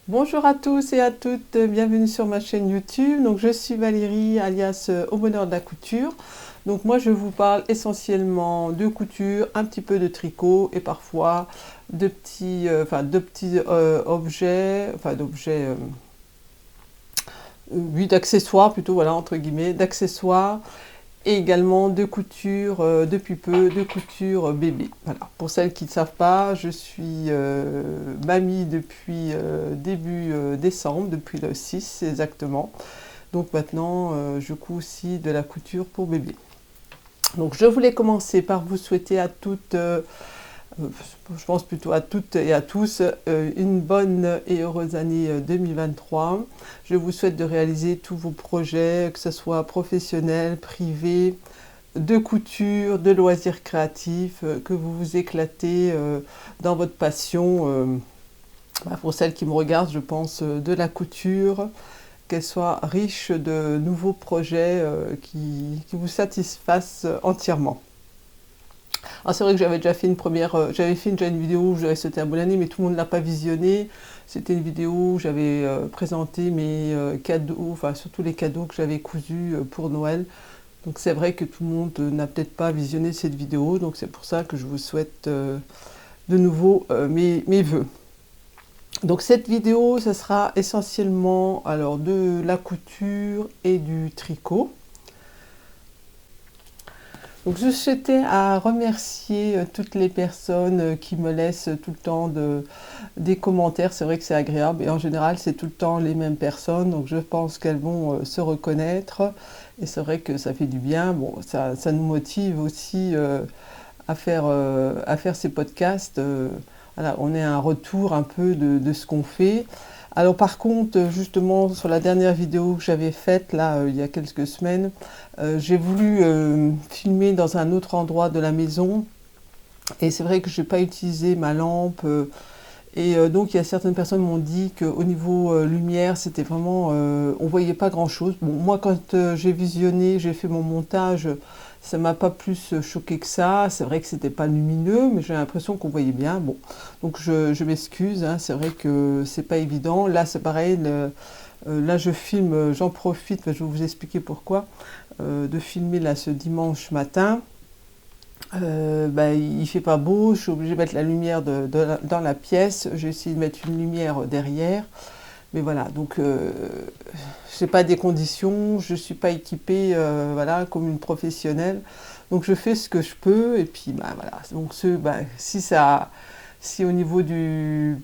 Bonjour à tous et à toutes, bienvenue sur ma chaîne YouTube. Donc je suis Valérie alias Au Bonheur de la Couture. Donc moi je vous parle essentiellement de couture, un petit peu de tricot et parfois de petits objets, oui, d'accessoires plutôt, voilà, entre guillemets, d'accessoires et également de couture, depuis peu, de couture bébé. Voilà. Pour celles qui ne savent pas, je suis mamie depuis début décembre, depuis le 6 exactement. Donc maintenant, je couds aussi de la couture pour bébé. Donc je voulais commencer par vous souhaiter à toutes, je pense plutôt à toutes et à tous, une bonne et heureuse année 2023. Je vous souhaite de réaliser tous vos projets, que ce soit professionnels, privés, de couture, de loisirs créatifs, que vous vous éclatez dans votre passion. Pour celles qui me regardent, je pense de la couture, qu'elle soit riche de nouveaux projets qui vous satisfassent entièrement. Alors c'est vrai que j'avais déjà fait j'avais fait déjà une vidéo où j'avais souhaité un bonne année, mais tout le monde ne l'a pas visionnée. C'était une vidéo où j'avais présenté mes cadeaux, enfin surtout les cadeaux que j'avais cousus pour Noël. Donc c'est vrai que tout le monde n'a peut-être pas visionné cette vidéo, donc c'est pour ça que je vous souhaite de nouveau mes vœux. Donc cette vidéo, ça sera essentiellement alors de la couture et du tricot. Donc je souhaitais à remercier toutes les personnes qui me laissent tout le temps des commentaires. C'est vrai que c'est agréable et en général c'est tout le temps les mêmes personnes. Donc je pense qu'elles vont se reconnaître et c'est vrai que ça fait du bien. Bon, ça nous motive aussi à faire ces podcasts. Voilà, on est un retour un peu de ce qu'on fait. Alors par contre, justement, sur la dernière vidéo que j'avais faite, là, il y a quelques semaines, j'ai voulu filmer dans un autre endroit de la maison. Et c'est vrai que je n'ai pas utilisé ma lampe. Donc il y a certaines personnes qui m'ont dit qu'au niveau lumière, c'était vraiment... on voyait pas grand-chose. Bon, moi, quand j'ai visionné, j'ai fait mon montage, ça m'a pas plus choqué que ça. C'est vrai que c'était pas lumineux, mais j'ai l'impression qu'on voyait bien. Bon, donc je m'excuse, hein, c'est vrai que c'est pas évident. Là, c'est pareil. Là, je filme, j'en profite, je vais vous expliquer pourquoi, de filmer là ce dimanche matin. Il fait pas beau, je suis obligée de mettre la lumière dans la pièce. J'ai essayé de mettre une lumière derrière. Mais voilà, donc c'est pas des conditions, je suis pas équipée voilà, comme une professionnelle. Donc je fais ce que je peux et puis voilà. Donc si au niveau de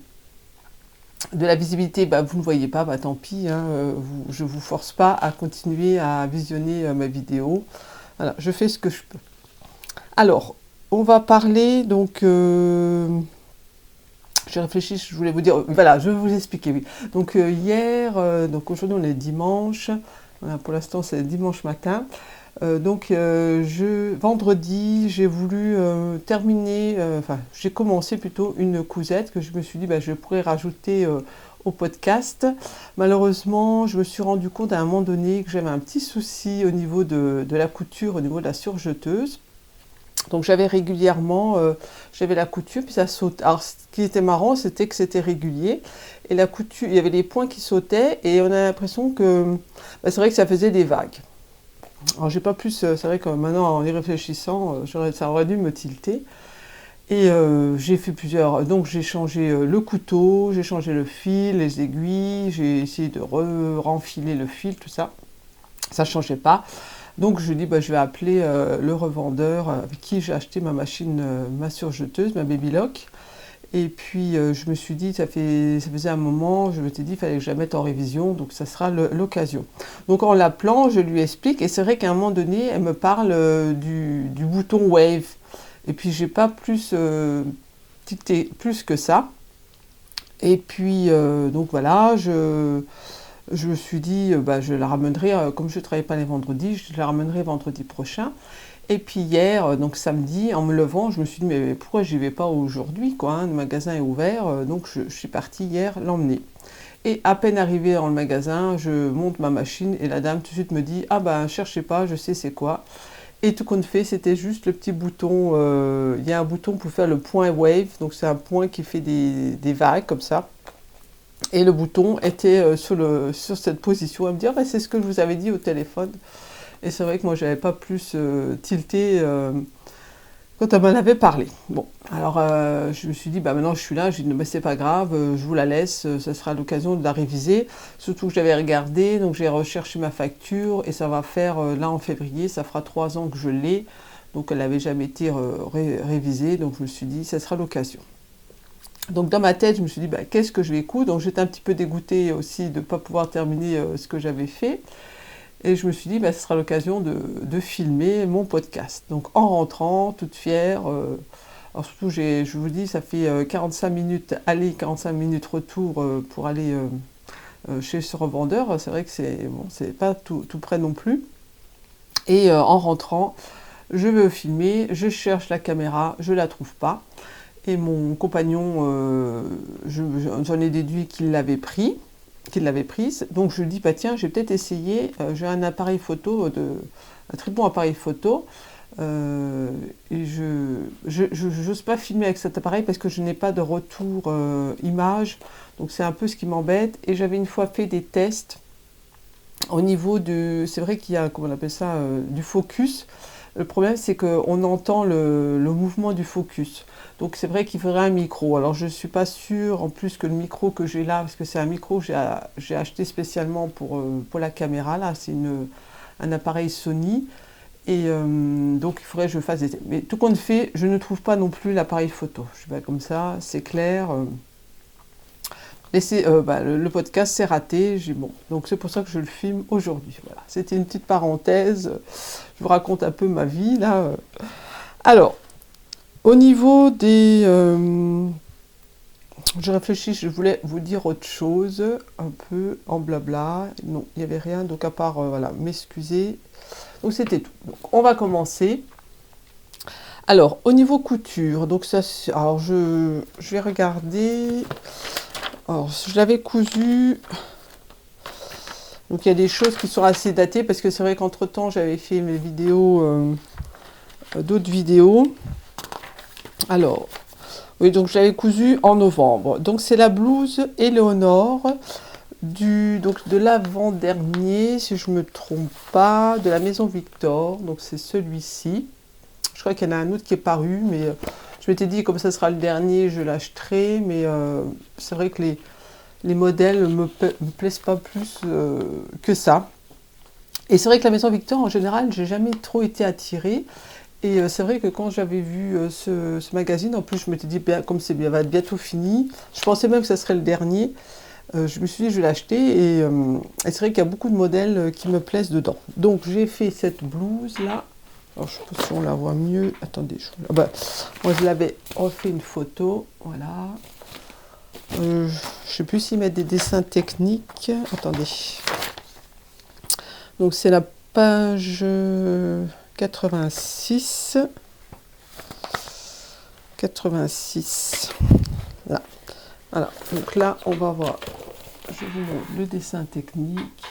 la visibilité vous ne voyez pas, tant pis, hein, je vous force pas à continuer à visionner ma vidéo. Voilà, je fais ce que je peux. Alors, on va parler donc je réfléchis, je voulais vous dire, voilà, je vais vous expliquer, oui. Donc hier, donc aujourd'hui on est dimanche, voilà, pour l'instant c'est dimanche matin. Vendredi, j'ai voulu terminer, j'ai commencé plutôt une cousette que je me suis dit, je pourrais rajouter au podcast. Malheureusement, je me suis rendu compte à un moment donné que j'avais un petit souci au niveau de la couture, au niveau de la surjeteuse. Donc j'avais régulièrement, j'avais la couture, puis ça saute. Alors ce qui était marrant, c'était que c'était régulier. Et la couture, il y avait les points qui sautaient, et on a l'impression que, c'est vrai que ça faisait des vagues. Alors j'ai pas plus, c'est vrai que maintenant en y réfléchissant, ça aurait dû me tilter. Et j'ai fait donc j'ai changé le couteau, j'ai changé le fil, les aiguilles, j'ai essayé de renfiler le fil, tout ça. Ça ne changeait pas. Donc je dis, je vais appeler le revendeur avec qui j'ai acheté ma machine, ma surjeteuse, ma Baby Lock. Et puis je me suis dit, ça faisait un moment, je me suis dit, il fallait que je la mette en révision, donc ça sera l'occasion. Donc en l'appelant, je lui explique, et c'est vrai qu'à un moment donné, elle me parle du bouton Wave. Et puis j'ai pas plus dicté plus que ça. Et puis donc voilà, je me suis dit, je la ramènerai, comme je ne travaille pas les vendredis, je la ramènerai vendredi prochain. Et puis hier, donc samedi, en me levant, je me suis dit, mais pourquoi j'y vais pas aujourd'hui, quoi, hein, le magasin est ouvert, donc je suis partie hier l'emmener. Et à peine arrivée dans le magasin, je monte ma machine et la dame tout de suite me dit, cherchez pas, je sais c'est quoi. Et tout compte fait, c'était juste le petit bouton, il y a un bouton pour faire le point wave, donc c'est un point qui fait des vagues comme ça. Et le bouton était sur cette position. Elle me dit, ah, bah, c'est ce que je vous avais dit au téléphone. Et c'est vrai que moi, je n'avais pas plus tilté quand elle m'en avait parlé. Bon, alors je me suis dit, bah, maintenant je suis là, j'ai dit, bah, c'est pas grave, je vous la laisse, ça sera l'occasion de la réviser. Surtout que j'avais regardé, donc j'ai recherché ma facture et ça va faire, là en février, ça fera 3 ans que je l'ai. Donc elle n'avait jamais été révisée, donc je me suis dit, ça sera l'occasion. Donc dans ma tête, je me suis dit, bah, qu'est-ce que je vais coudre? Donc j'étais un petit peu dégoûtée aussi de ne pas pouvoir terminer ce que j'avais fait. Et je me suis dit, bah, ce sera l'occasion de filmer mon podcast. Donc en rentrant, toute fière, alors surtout, je vous dis, ça fait 45 minutes aller, 45 minutes retour pour aller chez ce revendeur. C'est vrai que c'est pas tout près non plus. Et en rentrant, je veux filmer, je cherche la caméra, je la trouve pas. Et mon compagnon, j'en ai déduit qu'il l'avait prise. Donc je dis, bah tiens, j'ai peut-être essayé, j'ai un appareil photo, un très bon appareil photo, et je n'ose pas filmer avec cet appareil parce que je n'ai pas de retour image, donc c'est un peu ce qui m'embête. Et j'avais une fois fait des tests au niveau c'est vrai qu'il y a, comment on appelle ça, du focus. Le problème, c'est qu'on entend le mouvement du focus. Donc c'est vrai qu'il faudrait un micro. Alors je ne suis pas sûre en plus que le micro que j'ai là, parce que c'est un micro que j'ai acheté spécialement pour la caméra. Là, c'est un appareil Sony. Et donc il faudrait que je fasse des... Mais tout compte fait, je ne trouve pas non plus l'appareil photo. Je suis pas comme ça, c'est clair. Le podcast s'est raté, bon, donc c'est pour ça que je le filme aujourd'hui. Voilà. C'était une petite parenthèse, je vous raconte un peu ma vie là. Alors, au niveau des... je réfléchis, je voulais vous dire autre chose, un peu en blabla. Non, il n'y avait rien, donc à part, voilà, m'excuser. Donc c'était tout. Donc on va commencer. Alors, au niveau couture, donc ça, alors je vais regarder... Alors, je l'avais cousu, donc il y a des choses qui sont assez datées, parce que c'est vrai qu'entre temps, j'avais fait mes vidéos, d'autres vidéos. Alors, oui, donc je l'avais cousu en novembre. Donc c'est la blouse Éléonore, donc de l'avant-dernier, si je ne me trompe pas, de la Maison Victor, donc c'est celui-ci. Je crois qu'il y en a un autre qui est paru, mais... je m'étais dit, comme ça sera le dernier, je l'achèterai, mais c'est vrai que les modèles me plaisent pas plus que ça. Et c'est vrai que la Maison Victor, en général, j'ai jamais trop été attirée. Et c'est vrai que quand j'avais vu ce magazine, en plus, je m'étais dit, comme ça va être bientôt fini, je pensais même que ça serait le dernier. Je me suis dit, je vais l'acheter. Et c'est vrai qu'il y a beaucoup de modèles qui me plaisent dedans. Donc, j'ai fait cette blouse-là. Alors, je ne sais pas si on la voit mieux. Attendez, moi je l'avais refait une photo. Voilà. Je ne sais plus s'ils mettent des dessins techniques. Attendez. Donc, c'est la page 86. 86. Là. Voilà. Donc là, on va voir. Je vous montre le dessin technique.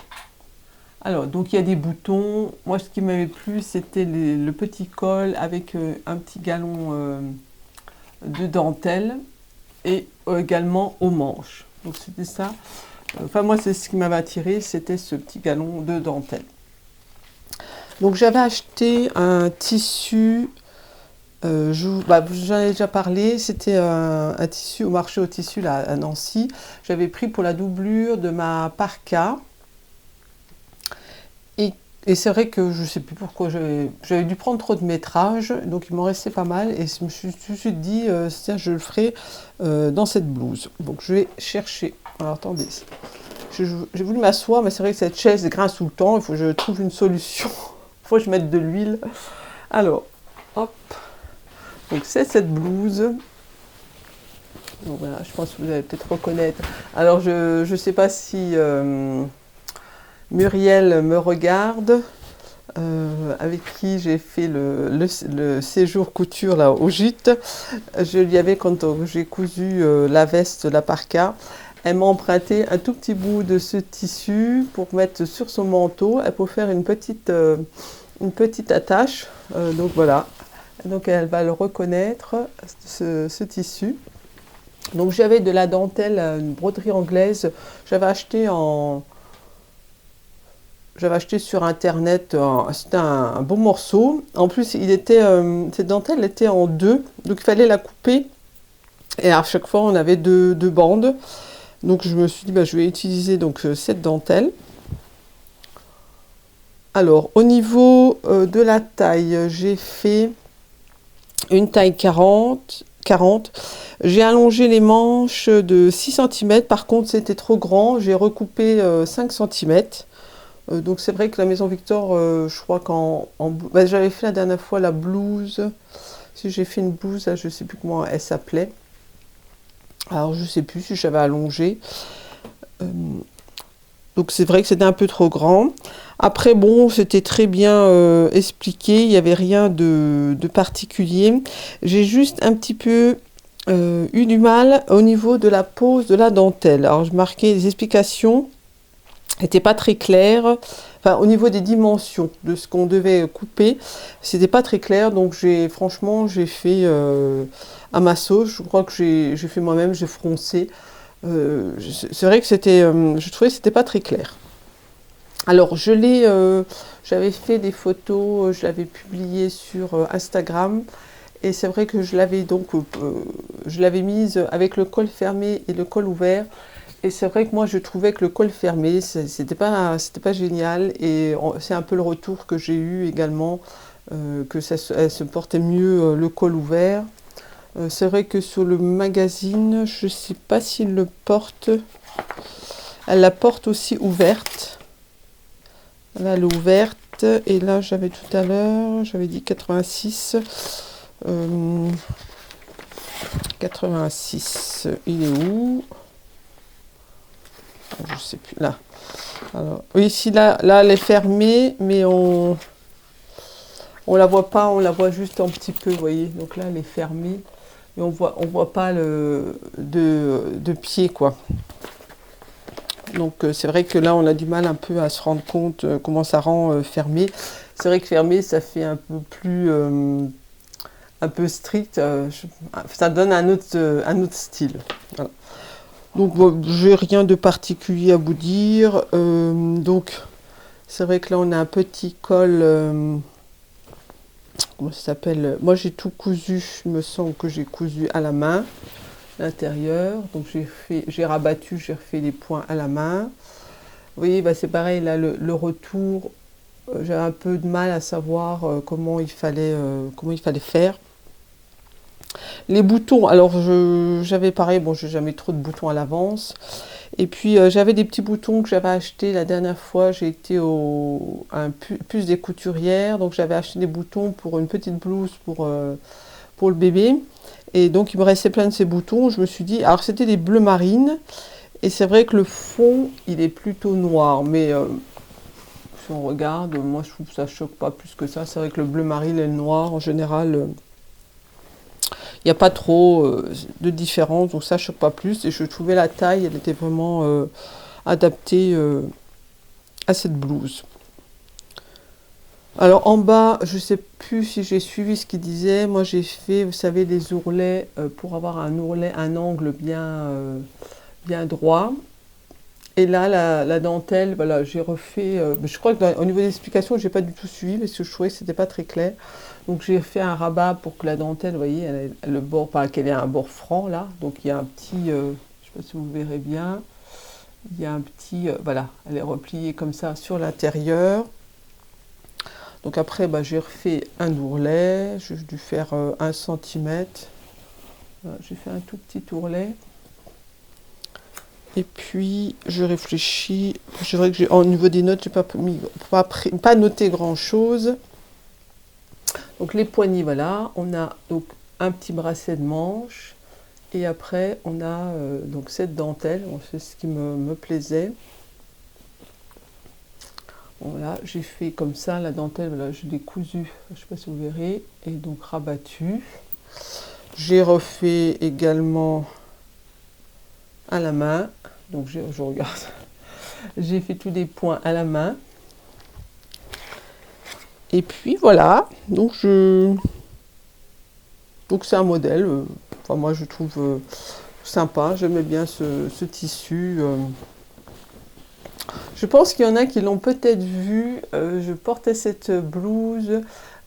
Alors, donc il y a des boutons. Moi, ce qui m'avait plu, c'était le petit col avec un petit galon de dentelle et également aux manches. Donc, c'était ça. Enfin, moi, c'est ce qui m'avait attiré, c'était ce petit galon de dentelle. Donc, j'avais acheté un tissu. J'en ai déjà parlé. C'était un tissu au marché au tissu là, à Nancy. J'avais pris pour la doublure de ma parka. Et c'est vrai que je ne sais plus pourquoi j'avais dû prendre trop de métrage, donc il m'en restait pas mal. Et je me suis tout de suite dit, tiens, je le ferai dans cette blouse. Donc je vais chercher. Alors attendez, j'ai voulu m'asseoir, mais c'est vrai que cette chaise grince tout le temps. Il faut que je trouve une solution. Il faut que je mette de l'huile. Alors, hop. Donc c'est cette blouse. Donc voilà, je pense que vous allez peut-être reconnaître. Alors je ne sais pas si... Muriel me regarde, avec qui j'ai fait le séjour couture là, au gîte. Je lui avais, quand j'ai cousu la veste, la parka, elle m'a emprunté un tout petit bout de ce tissu pour mettre sur son manteau, et pour faire une petite attache. Donc voilà, donc elle va le reconnaître, ce tissu. Donc j'avais de la dentelle, une broderie anglaise. J'avais acheté en, J'avais acheté sur internet. C'était un beau morceau. En plus, cette dentelle était en deux, donc il fallait la couper. Et à chaque fois, on avait deux bandes. Donc je me suis dit, bah, je vais utiliser donc cette dentelle. Alors, au niveau de la taille, j'ai fait une taille 40. J'ai allongé les manches de 6 cm. Par contre, c'était trop grand. J'ai recoupé 5 cm. Donc c'est vrai que la Maison Victor, je crois bah, j'avais fait la dernière fois la blouse. Si j'ai fait une blouse, là, je ne sais plus comment elle s'appelait. Alors je ne sais plus si j'avais allongé. Euh, donc c'est vrai que c'était un peu trop grand. Après bon, c'était très bien expliqué, il n'y avait rien de particulier. J'ai juste un petit peu eu du mal au niveau de la pose de la dentelle. Alors je marquais les explications, n'étaient pas très claires. Enfin, au niveau des dimensions de ce qu'on devait couper, c'était pas très clair. Donc franchement, j'ai fait à ma sauce. Je crois que j'ai fait moi-même, j'ai froncé. C'est vrai que je trouvais que c'était pas très clair. Alors, j'avais fait des photos, je l'avais publié sur Instagram, et c'est vrai que je l'avais mise avec le col fermé et le col ouvert. Et c'est vrai que moi, je trouvais que le col fermé, c'était pas génial, et c'est un peu le retour que j'ai eu également, elle se portait mieux le col ouvert. C'est vrai que sur le magazine, je sais pas s'il le porte. Elle la porte aussi ouverte. Là, elle est ouverte. Et là, j'avais tout à l'heure, j'avais dit 86. 86. Il est où? Je sais plus. Là. Alors, oui, ici, là, elle est fermée, mais on la voit pas. On la voit juste un petit peu, vous voyez. Donc là, elle est fermée. Et on voit pas de pied, quoi. Donc c'est vrai que là on a du mal un peu à se rendre compte comment ça rend fermé. C'est vrai que fermé ça fait un peu plus un peu strict. Ça donne un autre style. Voilà. Donc bon, j'ai rien de particulier à vous dire. Donc c'est vrai que là on a un petit col. Comment ça s'appelle? Moi j'ai tout cousu. Il me semble que j'ai cousu à la main l'intérieur. Donc j'ai rabattu, j'ai refait les points à la main. Vous voyez, bah c'est pareil, là, le retour, j'ai un peu de mal à savoir comment il fallait faire. Les boutons, alors j'avais pareil, bon, j'ai jamais trop de boutons à l'avance. Et puis j'avais des petits boutons que j'avais achetés la dernière fois, j'ai été à un puce des couturières, donc j'avais acheté des boutons pour une petite blouse pour le bébé. Et donc il me restait plein de ces boutons, je me suis dit, alors c'était des bleus marines. Et c'est vrai que le fond, il est plutôt noir, mais si on regarde, moi je trouve que ça ne choque pas plus que ça. C'est vrai que le bleu marine et le noir, en général, il n'y a pas trop de différence, donc ça ne choque pas plus. Et je trouvais la taille, elle était vraiment adaptée à cette blouse. Alors en bas, je ne sais plus si j'ai suivi ce qu'il disait. Moi j'ai fait, vous savez, des ourlets pour avoir un angle bien droit. Et là, la dentelle, voilà, j'ai refait. Je crois que au niveau des explications, j'ai pas du tout suivi parce que je trouvais que c'était pas très clair. Donc j'ai fait un rabat pour que la dentelle, vous voyez, le bord, pas qu'elle ait un bord franc là. Donc il y a un petit, je sais pas si vous verrez bien. Il y a un petit, voilà, elle est repliée comme ça sur l'intérieur. Donc après, bah, j'ai refait un ourlet. J'ai dû faire 1 cm. Voilà, j'ai fait un tout petit ourlet. Et puis, je réfléchis. C'est vrai que au niveau des notes, je n'ai pas noté grand-chose. Donc, les poignées, voilà. On a donc un petit bracelet de manche. Et après, on a donc cette dentelle. C'est ce qui me plaisait. Voilà, j'ai fait comme ça. La dentelle, voilà, je l'ai cousue. Je ne sais pas si vous verrez. Et donc, rabattu. J'ai refait également à la main. Donc je regarde. J'ai fait tous les points à la main. Et puis voilà. Donc c'est un modèle. Enfin moi je trouve sympa, j'aimais bien ce tissu. Je pense qu'il y en a qui l'ont peut-être vu. Je portais cette blouse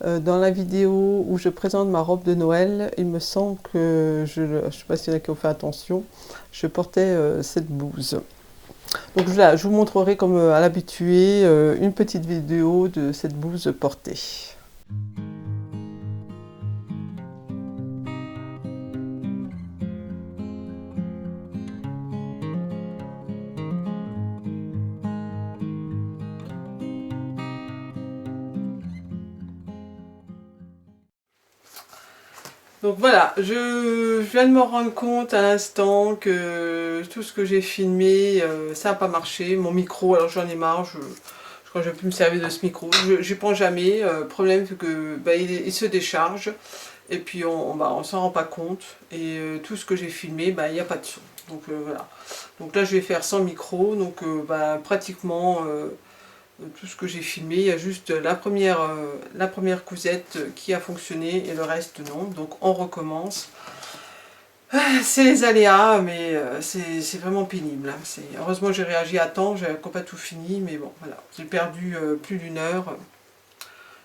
dans la vidéo où je présente ma robe de Noël. Il me semble que, je ne sais pas s'il y en a qui ont fait attention, je portais cette blouse. Donc là, je vous montrerai comme à l'habitué une petite vidéo de cette blouse portée. Donc voilà, je viens de me rendre compte à l'instant que tout ce que j'ai filmé, ça n'a pas marché. Mon micro, alors j'en ai marre, je crois que je vais plus me servir de ce micro. Je n'y prends jamais. Le problème c'est que bah, il se décharge et puis on s'en rend pas compte. Et tout ce que j'ai filmé, bah, il n'y a pas de son. Donc voilà. Donc là je vais faire sans micro, donc bah, pratiquement tout ce que j'ai filmé, il y a juste la première cousette qui a fonctionné et le reste non, donc on recommence. C'est les aléas, mais c'est vraiment pénible. Hein. Heureusement j'ai réagi à temps, j'avais pas tout fini, mais bon voilà, j'ai perdu plus d'une heure,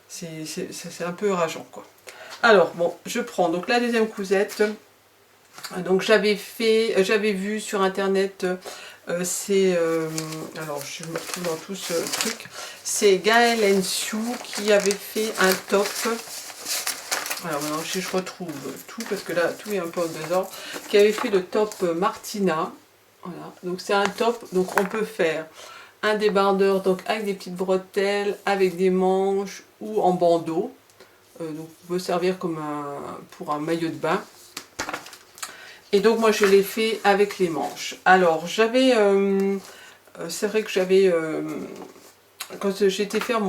c'est un peu rageant quoi. Alors bon, je prends donc la deuxième cousette. Donc j'avais vu sur internet, alors je me retrouve dans tout ce truc, c'est Gaël Ensue qui avait fait un top. Alors maintenant je retrouve tout parce que là tout est un peu en désordre, qui avait fait le top Martina. Voilà, donc c'est un top, donc on peut faire un débardeur donc avec des petites bretelles, avec des manches ou en bandeau. Donc on peut servir comme pour un maillot de bain. Et donc moi je l'ai fait avec les manches. Alors j'avais, c'est vrai que j'avais, quand j'étais faire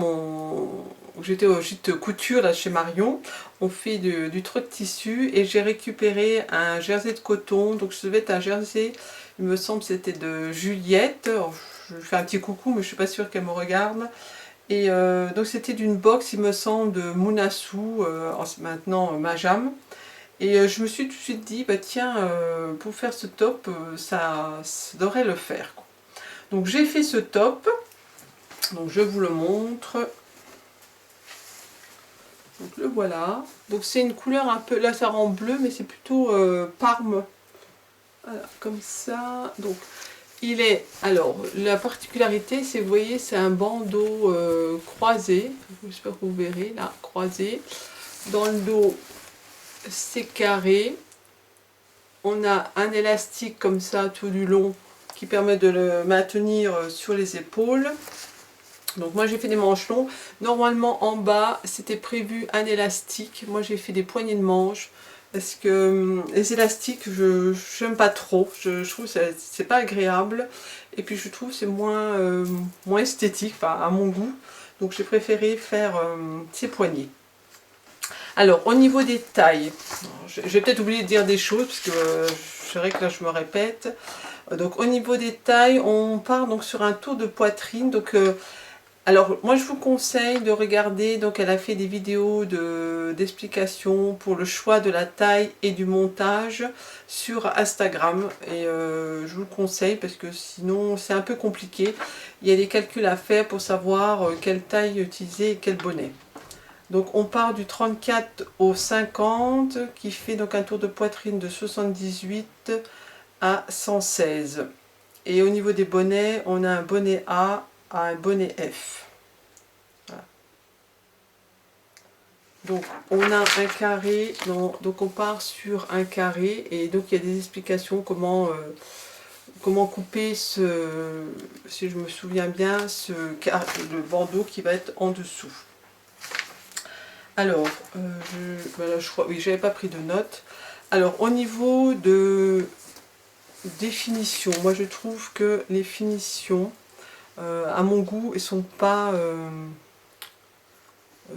j'étais au gîte couture là chez Marion, on fait du trot de tissu et j'ai récupéré un jersey de coton, donc ça devait être un jersey, il me semble c'était de Juliette. Alors, je lui fais un petit coucou mais je suis pas sûre qu'elle me regarde. Et donc c'était d'une box il me semble de Mounassou, maintenant Majam. Et je me suis tout de suite dit, bah tiens, pour faire ce top, ça devrait le faire, quoi. Donc j'ai fait ce top, donc je vous le montre. Donc le voilà. Donc c'est une couleur un peu, là ça rend bleu, mais c'est plutôt parme. Voilà, comme ça. Donc il est, alors la particularité c'est, vous voyez, c'est un bandeau croisé. J'espère que vous verrez, là, croisé. Dans le dos, c'est carré. On a un élastique comme ça tout du long qui permet de le maintenir sur les épaules. Donc moi j'ai fait des manches longs. Normalement en bas c'était prévu un élastique. Moi j'ai fait des poignées de manches parce que les élastiques je n'aime pas trop. Je trouve que c'est pas agréable. Et puis je trouve c'est moins esthétique, enfin, à mon goût. Donc j'ai préféré faire ces poignées. Alors, au niveau des tailles, je vais peut-être oublier de dire des choses, parce que c'est vrai que là je me répète. Donc, au niveau des tailles, on part donc sur un tour de poitrine. Donc, alors, moi je vous conseille de regarder, donc elle a fait des vidéos d'explications pour le choix de la taille et du montage sur Instagram. Et je vous le conseille parce que sinon c'est un peu compliqué. Il y a des calculs à faire pour savoir quelle taille utiliser et quel bonnet. Donc on part du 34 au 50 qui fait donc un tour de poitrine de 78 à 116. Et au niveau des bonnets, on a un bonnet A à un bonnet F. Voilà. Donc on a un carré, donc on part sur un carré et donc il y a des explications comment couper ce, si je me souviens bien, le bandeau qui va être en dessous. Alors, voilà, je crois, oui, j'avais pas pris de notes. Alors, au niveau de définition, moi je trouve que les finitions, à mon goût, elles sont pas,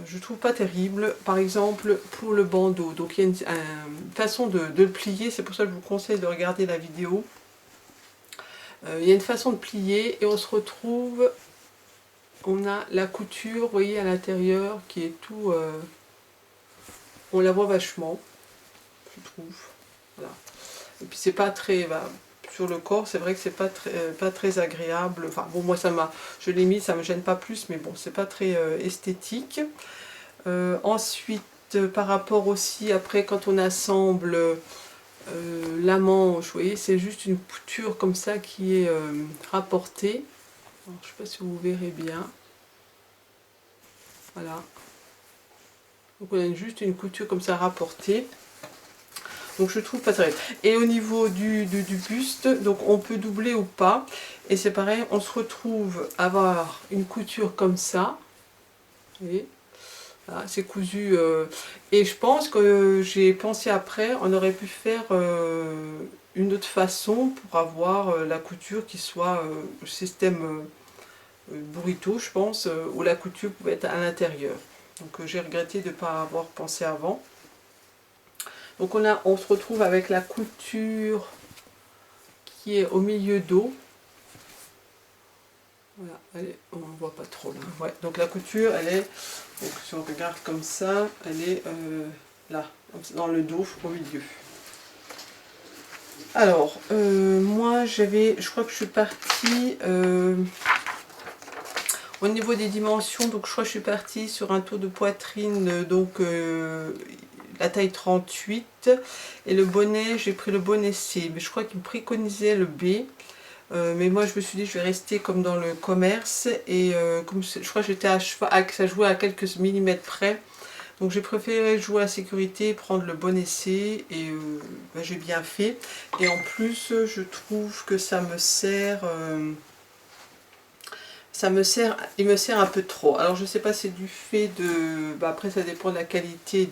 je trouve pas terribles. Par exemple, pour le bandeau, donc il y a une façon de le plier, c'est pour ça que je vous conseille de regarder la vidéo. Il y a une façon de plier et on se retrouve, on a la couture, vous voyez, à l'intérieur qui est tout... on la voit vachement, je trouve. Voilà. Et puis c'est pas très... sur le corps, c'est vrai que c'est pas très agréable. Enfin bon, moi je l'ai mis, ça me gêne pas plus, mais bon, c'est pas très esthétique. Ensuite, par rapport aussi, après quand on assemble la manche, vous voyez, c'est juste une couture comme ça qui est rapportée. Alors, je ne sais pas si vous verrez bien. Voilà. Donc on a juste une couture comme ça rapportée. Donc je trouve pas très bien. Et au niveau du buste, donc on peut doubler ou pas. Et c'est pareil, on se retrouve à avoir une couture comme ça. Vous voyez, voilà, c'est cousu. Et je pense que j'ai pensé après, on aurait pu faire une autre façon pour avoir la couture qui soit système burrito, je pense, où la couture pouvait être à l'intérieur. Donc j'ai regretté de ne pas avoir pensé avant. Donc on se retrouve avec la couture qui est au milieu dos. Voilà, on ne voit pas trop là. Ouais, donc la couture, elle est, donc si on regarde comme ça, elle est là, dans le dos, au milieu. Alors, moi je crois que je suis partie, au niveau des dimensions, donc je crois que je suis partie sur un tour de poitrine, donc la taille 38, et le bonnet, j'ai pris le bonnet C, mais je crois qu'il me préconisait le B. Mais moi je me suis dit je vais rester comme dans le commerce et comme je crois que j'étais ça jouait à quelques millimètres près, donc j'ai préféré jouer à la sécurité, prendre le bon essai et j'ai bien fait. Et en plus je trouve que il me sert un peu trop. Alors je sais pas si c'est du fait de, après ça dépend de la qualité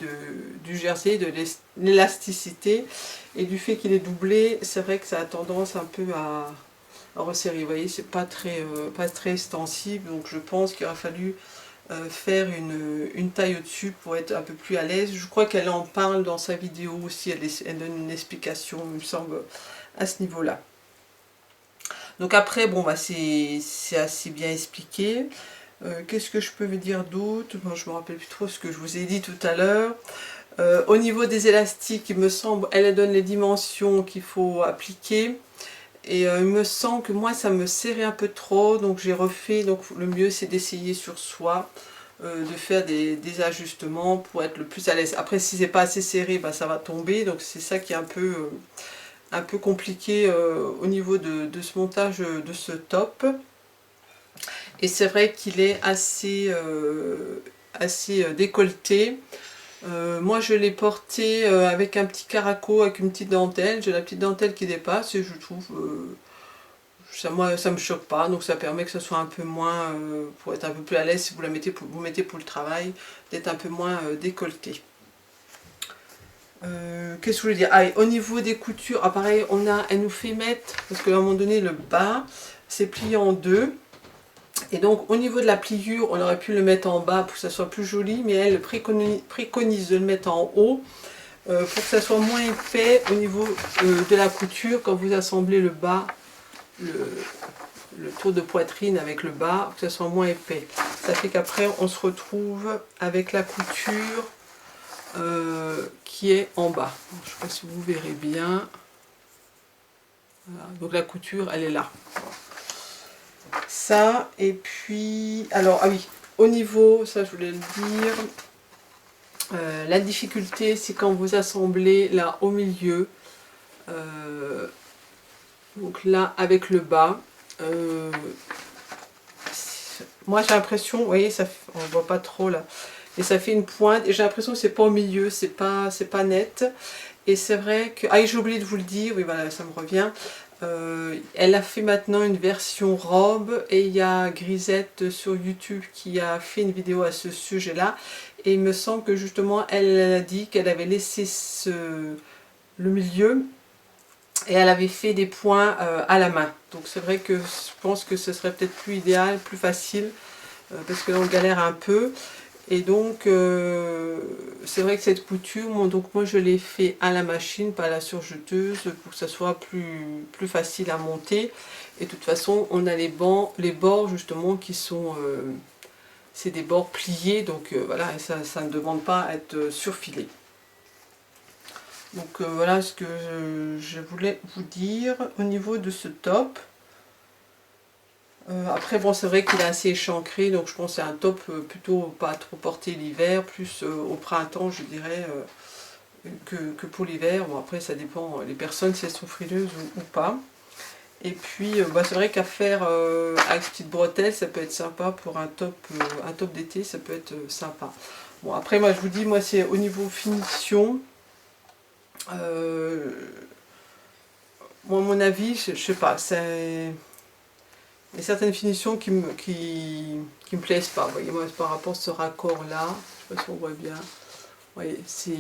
du jersey, de l'élasticité et du fait qu'il est doublé, c'est vrai que ça a tendance un peu à resserrer. Vous voyez, c'est pas très extensible, donc je pense qu'il aurait fallu faire une taille au-dessus pour être un peu plus à l'aise. Je crois qu'elle en parle dans sa vidéo aussi, elle donne une explication, il me semble, à ce niveau-là. Donc après, bon, c'est assez bien expliqué. Qu'est-ce que je peux vous dire d'autre? Bon, je me rappelle plus trop ce que je vous ai dit tout à l'heure. Au niveau des élastiques, il me semble, elle donne les dimensions qu'il faut appliquer. Et il me semble que moi ça me serrait un peu trop, donc j'ai refait. Donc le mieux c'est d'essayer sur soi, de faire des ajustements pour être le plus à l'aise. Après si c'est pas assez serré, ça va tomber, donc c'est ça qui est un peu compliqué au niveau de ce montage de ce top. Et c'est vrai qu'il est assez décolleté. Moi je l'ai porté avec un petit caraco, avec une petite dentelle. J'ai la petite dentelle qui dépasse et je trouve moi ça me choque pas, donc ça permet que ce soit un peu moins, pour être un peu plus à l'aise si vous vous mettez pour le travail, d'être un peu moins décolleté. Qu'est-ce que je voulais dire? Au niveau des coutures, pareil, elle nous fait mettre, parce qu'à un moment donné le bas c'est plié en deux. Et donc au niveau de la pliure, on aurait pu le mettre en bas pour que ça soit plus joli, mais elle préconise de le mettre en haut pour que ça soit moins épais au niveau de la couture quand vous assemblez le bas, le tour de poitrine avec le bas, que ça soit moins épais. Ça fait qu'après on se retrouve avec la couture qui est en bas. Je ne sais pas si vous verrez bien. Voilà. Donc la couture elle est là. Ça, et puis, alors, ah oui, au niveau, ça je voulais le dire, la difficulté c'est quand vous assemblez là au milieu, donc là avec le bas, moi j'ai l'impression, vous voyez, on ne voit pas trop là, et ça fait une pointe, et j'ai l'impression que c'est pas au milieu, c'est pas net, et c'est vrai que, j'ai oublié de vous le dire, oui voilà, ça me revient. Elle a fait maintenant une version robe et il y a Grisette sur YouTube qui a fait une vidéo à ce sujet là et il me semble que justement elle a dit qu'elle avait laissé le milieu et elle avait fait des points à la main, donc c'est vrai que je pense que ce serait peut-être plus idéal, plus facile parce que on galère un peu. Et donc c'est vrai que cette couture, donc moi je l'ai fait à la machine, pas à la surjeteuse, pour que ça soit plus facile à monter. Et de toute façon on a les bords justement qui sont, c'est des bords pliés, donc voilà, et ça ne demande pas à être surfilé. Donc voilà ce que je voulais vous dire au niveau de ce top. Après bon, c'est vrai qu'il est assez échancré, donc je pense que c'est un top plutôt pas trop porté l'hiver, plus au printemps je dirais que pour l'hiver. Bon après ça dépend les personnes si elles sont frileuses ou pas. Et puis bah, c'est vrai qu'à faire avec petite bretelle ça peut être sympa pour un top d'été, ça peut être sympa. Bon après moi je vous dis, moi c'est au niveau finition. Moi, à mon avis, je sais pas, c'est... Il y a certaines finitions qui me plaisent pas. Vous voyez, moi, par rapport à ce raccord-là, je sais pas si on voit bien. Vous voyez, c'est...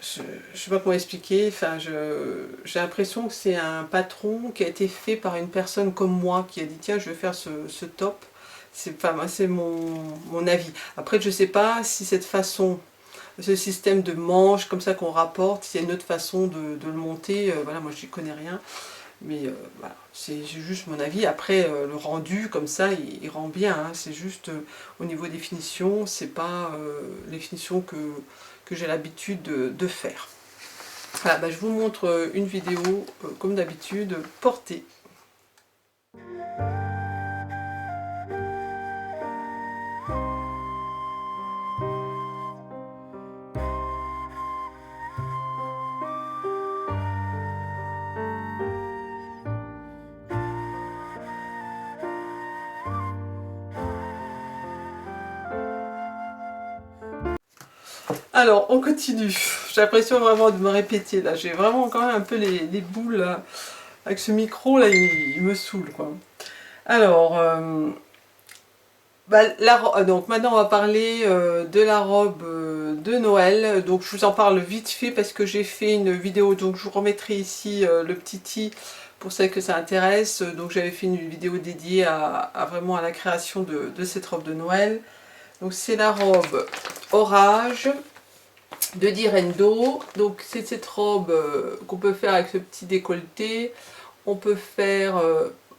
Je sais pas comment expliquer, enfin, j'ai l'impression que c'est un patron qui a été fait par une personne comme moi, qui a dit, tiens, je vais faire ce top. Enfin, moi, c'est mon avis. Après, je sais pas si cette façon, ce système de manches comme ça qu'on rapporte, s'il y a une autre façon de le monter, voilà, moi, je n'y connais rien. Mais voilà, c'est juste mon avis. Après, le rendu, comme ça, il rend bien. Hein. C'est juste, au niveau des finitions, c'est pas les finitions que j'ai l'habitude de faire. Voilà, bah, je vous montre une vidéo, comme d'habitude, portée. Alors, on continue. J'ai l'impression vraiment de me répéter, là. J'ai vraiment quand même un peu les boules, là. Avec ce micro, là, il me saoule, quoi. Alors... bah, donc maintenant on va parler de la robe de Noël. Donc je vous en parle vite fait parce que j'ai fait une vidéo, donc je vous remettrai ici le petit i pour celles que ça intéresse. Donc j'avais fait une vidéo dédiée vraiment à la création de cette robe de Noël. Donc c'est la robe Orage de Direndo. Donc c'est cette robe qu'on peut faire avec ce petit décolleté. On peut faire,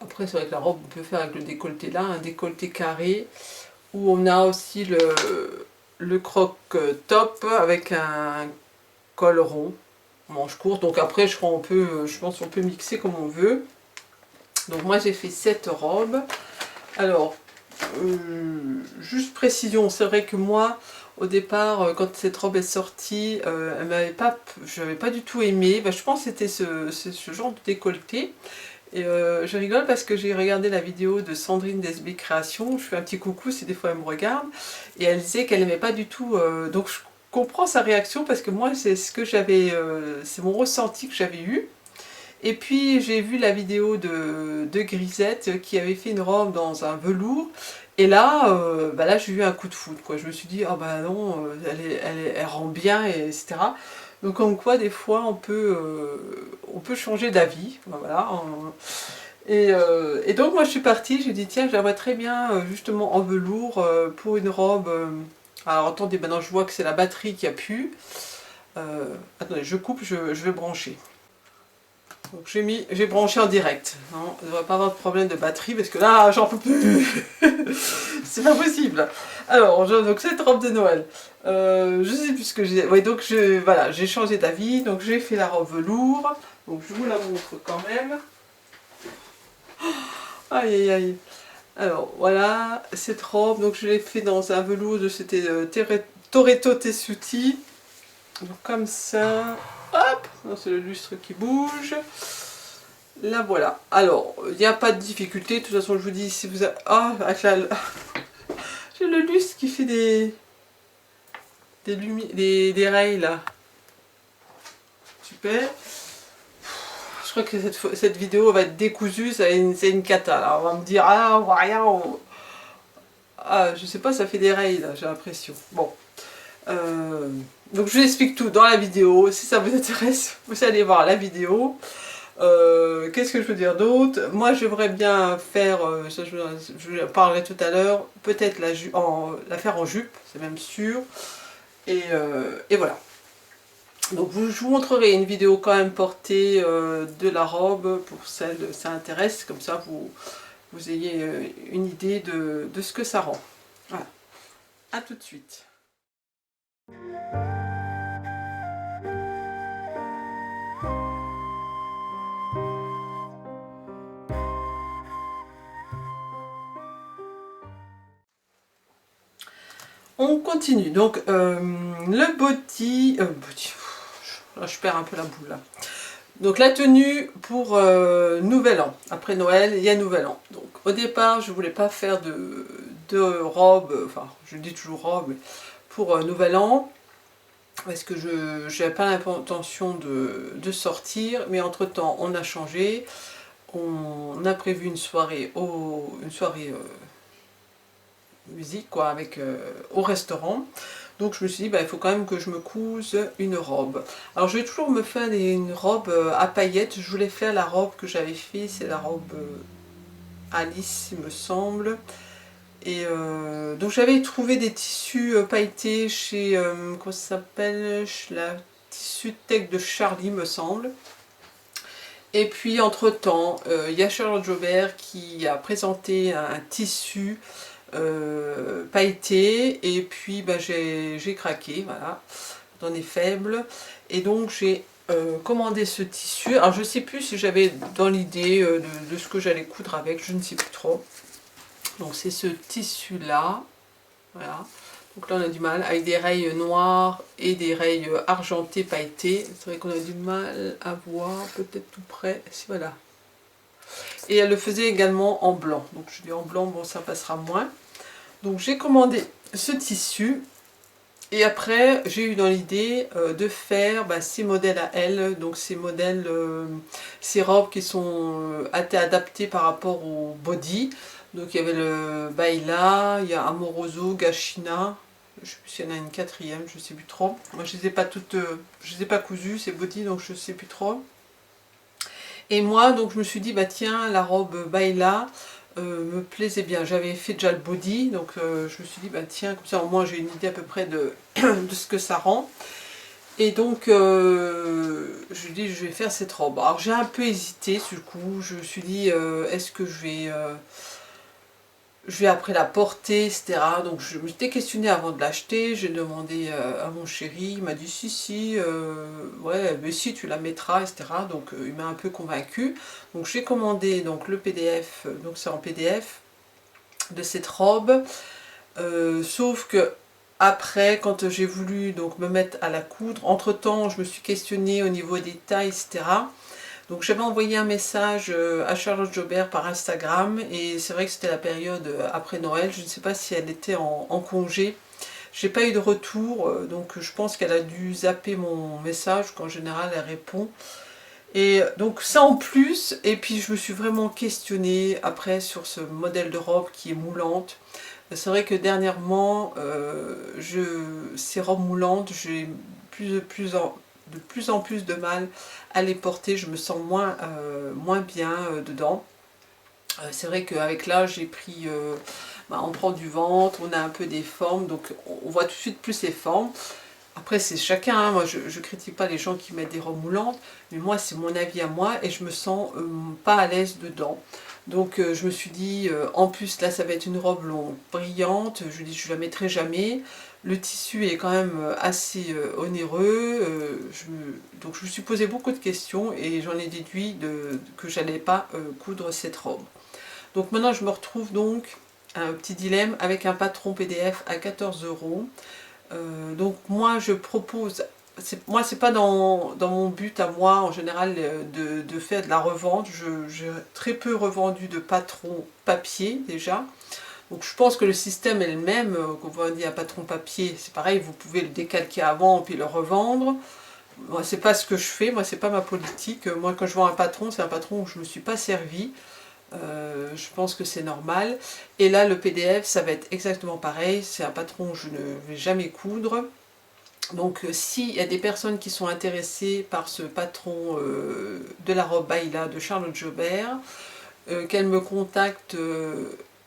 après c'est vrai que la robe on peut faire avec le décolleté là, un décolleté carré. Où on a aussi le croc top avec un col rond, manche courte. Donc après je pense qu'on peut mixer comme on veut. Donc moi j'ai fait cette robe. Alors, juste précision, c'est vrai que moi au départ quand cette robe est sortie, je n'avais pas du tout aimé. Bah, je pense que c'était ce genre de décolleté. Et je rigole parce que j'ai regardé la vidéo de Sandrine d'SB Création, je fais un petit coucou si des fois elle me regarde, et elle disait qu'elle n'aimait pas du tout, donc je comprends sa réaction parce que moi c'est ce que j'avais, c'est mon ressenti que j'avais eu. Et puis j'ai vu la vidéo de Grisette qui avait fait une robe dans un velours, et là, bah là j'ai eu un coup de foudre, quoi. Je me suis dit, oh bah non, elle rend bien, etc. Donc comme quoi des fois on peut changer d'avis, voilà. Et donc moi je suis partie, j'ai dit tiens je la vois très bien justement en velours pour une robe. Alors attendez, maintenant je vois que c'est la batterie qui a pu. Attendez, je coupe, je vais brancher. Donc j'ai branché en direct. Non, il ne devrait pas avoir de problème de batterie parce que là j'en peux plus. C'est pas possible. Alors donc cette robe de Noël. Je sais plus ce que j'ai. Oui, donc voilà, j'ai changé d'avis. Donc j'ai fait la robe velours. Donc je vous la montre quand même. Aïe aïe aïe. Alors voilà cette robe. Donc je l'ai fait dans un velours de c'était Toretto Tessuti. Donc comme ça. Hop, c'est le lustre qui bouge. Là voilà. Alors, il n'y a pas de difficulté. De toute façon, je vous dis, si vous avez... Ah, avec j'ai le lustre qui fait des rails là. Super. Je crois que cette vidéo va être décousue, c'est une cata. Alors on va me dire, ah, on voit rien. Ah, je sais pas, ça fait des rails là, j'ai l'impression. Bon. Donc je vous explique tout dans la vidéo. Si ça vous intéresse, vous allez voir la vidéo. Qu'est-ce que je veux dire d'autre? Moi j'aimerais bien faire, ça je parlerai tout à l'heure, peut-être la faire en jupe, c'est même sûr. Et voilà. Donc je vous montrerai une vidéo quand même portée de la robe pour celle ça intéresse, comme ça vous ayez une idée de ce que ça rend. Voilà. A tout de suite. On continue. Donc, le body... là, je perds un peu la boule, là. Donc, la tenue pour Nouvel An. Après Noël, il y a Nouvel An. Donc, au départ, je voulais pas faire de robe, enfin, je dis toujours robe, pour Nouvel An. Parce que je n'avais pas l'intention de sortir. Mais entre-temps, on a changé. On a prévu une soirée, musique quoi, avec, au restaurant. Donc je me suis dit, bah, il faut quand même que je me couse une robe. Alors je vais toujours me faire une robe à paillettes. Je voulais faire la robe que j'avais fait, c'est la robe Alice, il me semble. Et donc j'avais trouvé des tissus pailletés chez, comment ça s'appelle, la tissu tech de Charlie, me semble. Et puis entre-temps, il y a Charlotte Jobert qui a présenté un tissu pailleté, et puis bah, j'ai craqué, voilà, j'en ai faible, et donc j'ai commandé ce tissu. Alors je sais plus si j'avais dans l'idée de ce que j'allais coudre avec, je ne sais plus trop. Donc c'est ce tissu là, voilà. Donc là on a du mal avec des rayes noires et des rayes argentées pailletées. C'est vrai qu'on a du mal à voir, peut-être tout près, si voilà. Et elle le faisait également en blanc, donc je dis en blanc, bon ça passera moins. Donc j'ai commandé ce tissu, et après j'ai eu dans l'idée de faire ces modèles à elle, donc ces modèles, ces robes qui sont adaptées par rapport au body. Donc il y avait le Baila, il y a Amoroso, Gashina, je sais plus s'il y en a une quatrième, je sais plus trop. Moi je les ai pas toutes, je les ai pas cousues ces body, donc je sais plus trop. Et moi donc je me suis dit bah tiens, la robe Baila me plaisait bien. J'avais fait déjà le body, donc je me suis dit bah tiens, comme ça au moins j'ai une idée à peu près de, de ce que ça rend. Et donc je dis je vais faire cette robe. Alors j'ai un peu hésité sur le coup, je me suis dit est-ce que je vais après la porter, etc. Donc je m'étais questionnée avant de l'acheter, j'ai demandé à mon chéri, il m'a dit si, ouais, mais si tu la mettras, etc. Donc il m'a un peu convaincu. Donc j'ai commandé donc, le PDF, donc c'est en PDF, de cette robe. Sauf que après, quand j'ai voulu donc, me mettre à la coudre, entre temps je me suis questionnée au niveau des tailles, etc. Donc j'avais envoyé un message à Charlotte Jobert par Instagram, et c'est vrai que c'était la période après Noël, je ne sais pas si elle était en congé. J'ai pas eu de retour, donc je pense qu'elle a dû zapper mon message, qu'en général elle répond. Et donc ça en plus, et puis je me suis vraiment questionnée après sur ce modèle de robe qui est moulante. C'est vrai que dernièrement, ces robes moulantes, j'ai de plus en plus de mal à les porter, je me sens moins bien dedans. C'est vrai qu'avec l'âge, j'ai pris, on prend du ventre, on a un peu des formes, donc on voit tout de suite plus les formes. Après c'est chacun, hein. Moi je critique pas les gens qui mettent des robes moulantes, mais moi c'est mon avis à moi et je me sens pas à l'aise dedans. Donc je me suis dit, en plus là ça va être une robe longue, brillante, je dis je la mettrai jamais. Le tissu est quand même assez onéreux, donc je me suis posé beaucoup de questions et j'en ai déduit que j'allais pas coudre cette robe. Donc maintenant je me retrouve donc à un petit dilemme avec un patron PDF à 14 €. Donc moi je propose, moi c'est pas dans mon but à moi en général de faire de la revente. J'ai très peu revendu de patron papier déjà. Donc je pense que le système est le même, quand vous vendez un patron papier, c'est pareil, vous pouvez le décalquer avant puis le revendre. Moi c'est pas ce que je fais, moi c'est pas ma politique. Moi quand je vends un patron, c'est un patron où je me suis pas servi. Je pense que c'est normal. Et là le PDF ça va être exactement pareil, c'est un patron où je ne vais jamais coudre. Donc s'il y a des personnes qui sont intéressées par ce patron de la robe Baila de Charlotte Jobert, qu'elles me contactent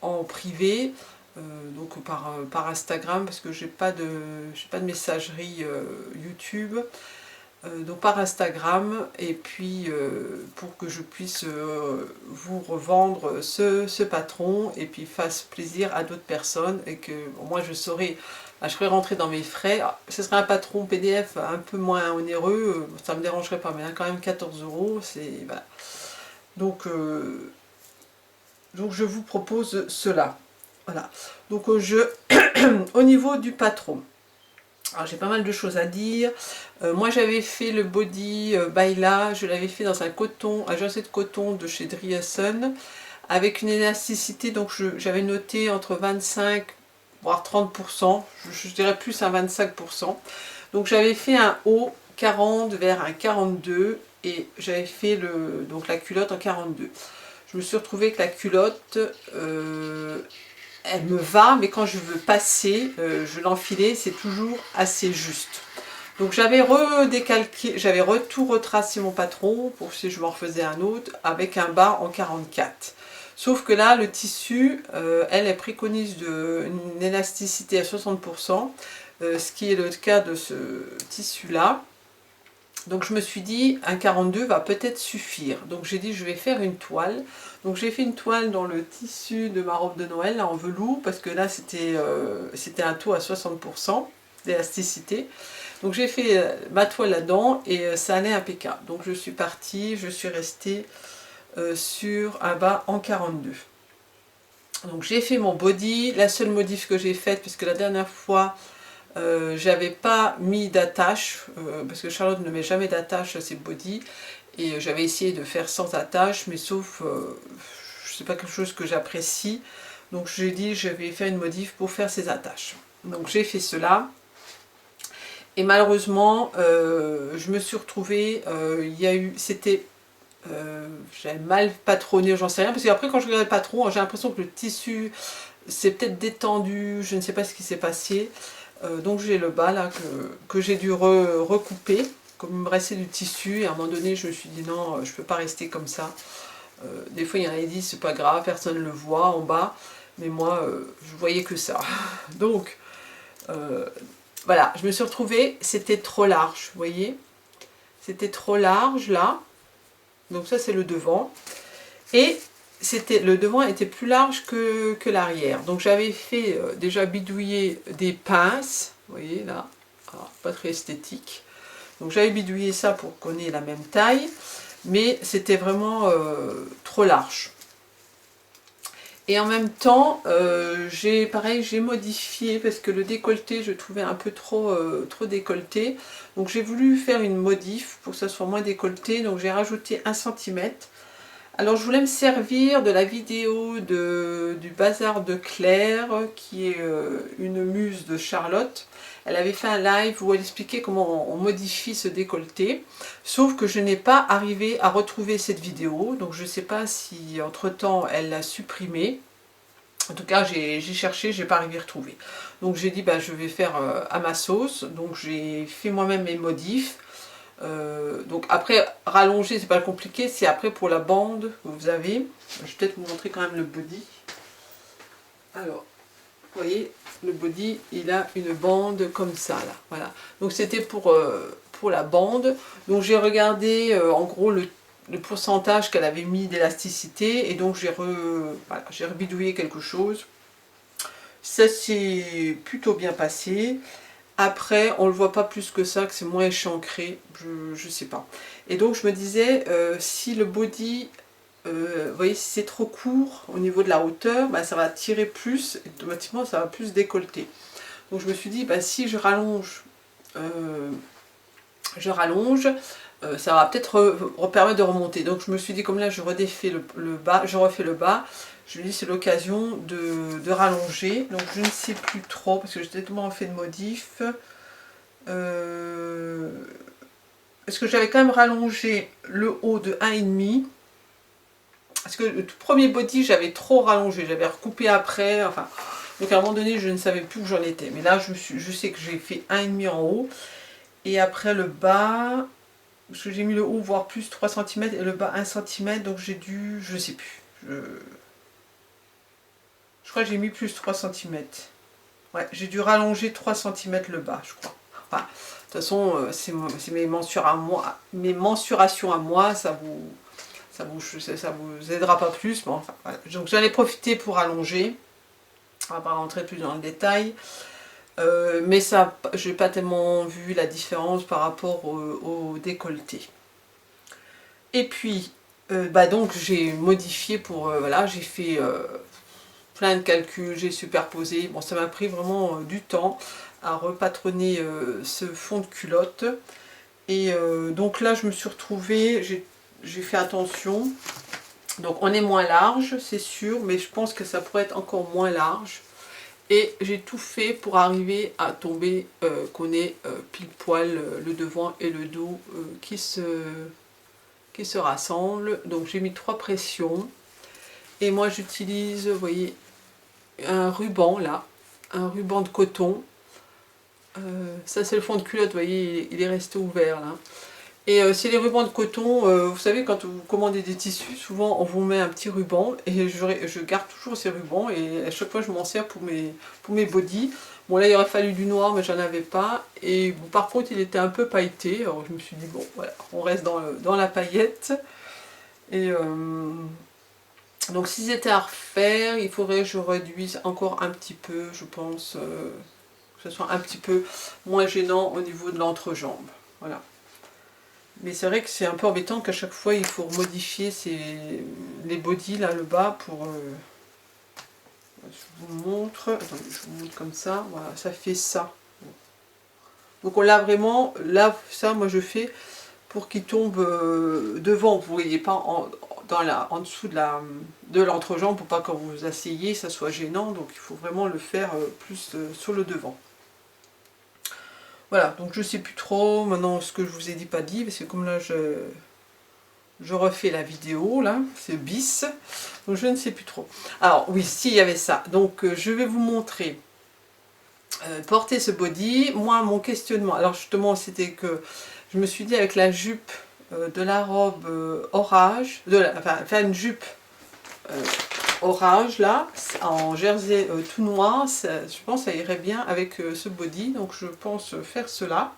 en privé, donc par Instagram, parce que j'ai pas de messagerie YouTube. Donc par Instagram, et puis pour que je puisse vous revendre ce patron et puis fasse plaisir à d'autres personnes, et que moi je saurais, je ferais rentrer dans mes frais. Ce serait un patron PDF un peu moins onéreux, ça me dérangerait pas, mais là quand même 14 €, c'est voilà. Donc je vous propose cela. Voilà. Donc Au niveau du patron, alors j'ai pas mal de choses à dire. Moi j'avais fait le body Baila, je l'avais fait dans un coton, un jersey de coton de chez Driesson, avec une élasticité, donc j'avais noté entre 25 voire 30%, je dirais plus un 25%. Donc j'avais fait un haut 40 vers un 42 et j'avais fait donc la culotte en 42. Je me suis retrouvée que la culotte, elle me va, mais quand je veux passer, je l'enfilais, c'est toujours assez juste. Donc j'avais redécalqué, j'avais tout retracé mon patron pour si je m'en refaisais un autre avec un bas en 44. Sauf que là, le tissu, elle préconise une élasticité à 60%, ce qui est le cas de ce tissu-là. Donc je me suis dit, un 42 va peut-être suffire. Donc j'ai dit, je vais faire une toile. Donc j'ai fait une toile dans le tissu de ma robe de Noël, là, en velours, parce que là, c'était un taux à 60% d'élasticité. Donc j'ai fait ma toile là-dedans et ça allait impeccable. Donc je suis partie, je suis restée sur un bas en 42. Donc j'ai fait mon body. La seule modif que j'ai faite, puisque la dernière fois, j'avais pas mis d'attache, parce que Charlotte ne met jamais d'attache à ses body, et j'avais essayé de faire sans attache, mais sauf, c'est pas quelque chose que j'apprécie, donc j'ai dit je vais faire une modif pour faire ces attaches. Donc j'ai fait cela, et malheureusement, je me suis retrouvée, j'avais mal patronné, j'en sais rien, parce qu'après quand je regarde le patron, j'ai l'impression que le tissu s'est peut-être détendu, je ne sais pas ce qui s'est passé. Donc j'ai le bas là que j'ai dû recouper, comme il me restait du tissu, et à un moment donné je me suis dit non, je peux pas rester comme ça. Des fois il y en a qui disent c'est pas grave, personne ne le voit en bas, mais moi je voyais que ça. Donc voilà, je me suis retrouvée, c'était trop large, vous voyez, c'était trop large là, donc ça c'est le devant, et le devant était plus large que l'arrière. Donc j'avais fait déjà bidouiller des pinces, vous voyez là, alors, pas très esthétique. Donc j'avais bidouillé ça pour qu'on ait la même taille, mais c'était vraiment trop large. Et en même temps, j'ai modifié parce que le décolleté, je trouvais un peu trop décolleté. Donc j'ai voulu faire une modif pour que ça soit moins décolleté. Donc j'ai rajouté 1 cm. Alors je voulais me servir de la vidéo du bazar de Claire, qui est une muse de Charlotte. Elle avait fait un live où elle expliquait comment on modifie ce décolleté, sauf que je n'ai pas arrivé à retrouver cette vidéo, donc je ne sais pas si entre temps elle l'a supprimée. En tout cas j'ai cherché, j'ai pas arrivé à retrouver. Donc j'ai dit bah, je vais faire à ma sauce, donc j'ai fait moi-même mes modifs. Donc après rallonger c'est pas compliqué, c'est après pour la bande que vous avez. Je vais peut-être vous montrer quand même le body. Alors vous voyez le body il a une bande comme ça là, voilà. Donc c'était pour la bande. Donc j'ai regardé en gros le pourcentage qu'elle avait mis d'élasticité et donc j'ai rebidouillé quelque chose. Ça s'est plutôt bien passé. Après, on ne le voit pas plus que ça, que c'est moins échancré, je sais pas. Et donc je me disais, si le body, vous voyez, si c'est trop court au niveau de la hauteur, bah, ça va tirer plus, et automatiquement ça va plus décolleter. Donc je me suis dit, bah, si je rallonge, ça va peut-être permettre de remonter. Donc je me suis dit, comme là je redéfais le bas, je refais le bas, je me dis c'est l'occasion de rallonger. Donc je ne sais plus trop, parce que j'ai tellement fait de modifs. Parce que j'avais quand même rallongé le haut de 1,5. Parce que le tout premier body, j'avais trop rallongé, j'avais recoupé après, enfin... Donc à un moment donné, je ne savais plus où j'en étais. Mais là, je sais que j'ai fait 1,5 en haut. Et après le bas, parce que j'ai mis le haut, voire plus 3 cm, et le bas 1 cm, donc j'ai dû, je sais plus. Je crois que j'ai mis plus 3 cm. Ouais, j'ai dû rallonger 3 cm le bas, je crois. Enfin, de toute façon, c'est mes mensurations à moi, ça vous aidera pas plus. Bon, enfin, voilà. Donc j'en ai profité pour allonger. On va pas rentrer plus dans le détail. Mais ça, je n'ai pas tellement vu la différence par rapport au décolleté. Et puis, bah donc j'ai modifié pour, voilà, j'ai fait plein de calculs, j'ai superposé. Bon, ça m'a pris vraiment du temps à repatronner ce fond de culotte. Et donc là, je me suis retrouvée, j'ai fait attention. Donc on est moins large, c'est sûr, mais je pense que ça pourrait être encore moins large. Et j'ai tout fait pour arriver à tomber qu'on ait pile poil le devant et le dos qui se rassemblent. Donc j'ai mis 3 pressions. Et moi j'utilise, vous voyez, un ruban là, un ruban de coton. Ça c'est le fond de culotte, vous voyez, il est resté ouvert là. Et c'est les rubans de coton, vous savez quand vous commandez des tissus, souvent on vous met un petit ruban et je garde toujours ces rubans et à chaque fois je m'en sers pour mes bodys. Bon là il aurait fallu du noir mais j'en avais pas et bon, par contre il était un peu pailleté, alors je me suis dit bon voilà, on reste dans la paillette. Et donc si c'était à refaire, il faudrait que je réduise encore un petit peu, je pense, que ce soit un petit peu moins gênant au niveau de l'entrejambe. Voilà. Mais c'est vrai que c'est un peu embêtant qu'à chaque fois il faut modifier les bodys là le bas pour... je vous montre, attendez, je vous montre comme ça, voilà, ça fait ça. Donc on l'a vraiment, là ça moi je fais pour qu'il tombe devant, vous voyez pas en dessous de l'entrejambe pour pas quand vous vous asseyez ça soit gênant, donc il faut vraiment le faire plus sur le devant. Voilà, donc je sais plus trop maintenant ce que je vous ai dit pas dit, parce que comme là je refais la vidéo, là, c'est bis, donc je ne sais plus trop. Alors oui, si, il y avait ça, donc je vais vous montrer porter ce body. Moi, mon questionnement, alors justement, c'était que je me suis dit avec la jupe de la robe orage, enfin une jupe orage là, en jersey tout noir, je pense que ça irait bien avec ce body, donc je pense faire cela.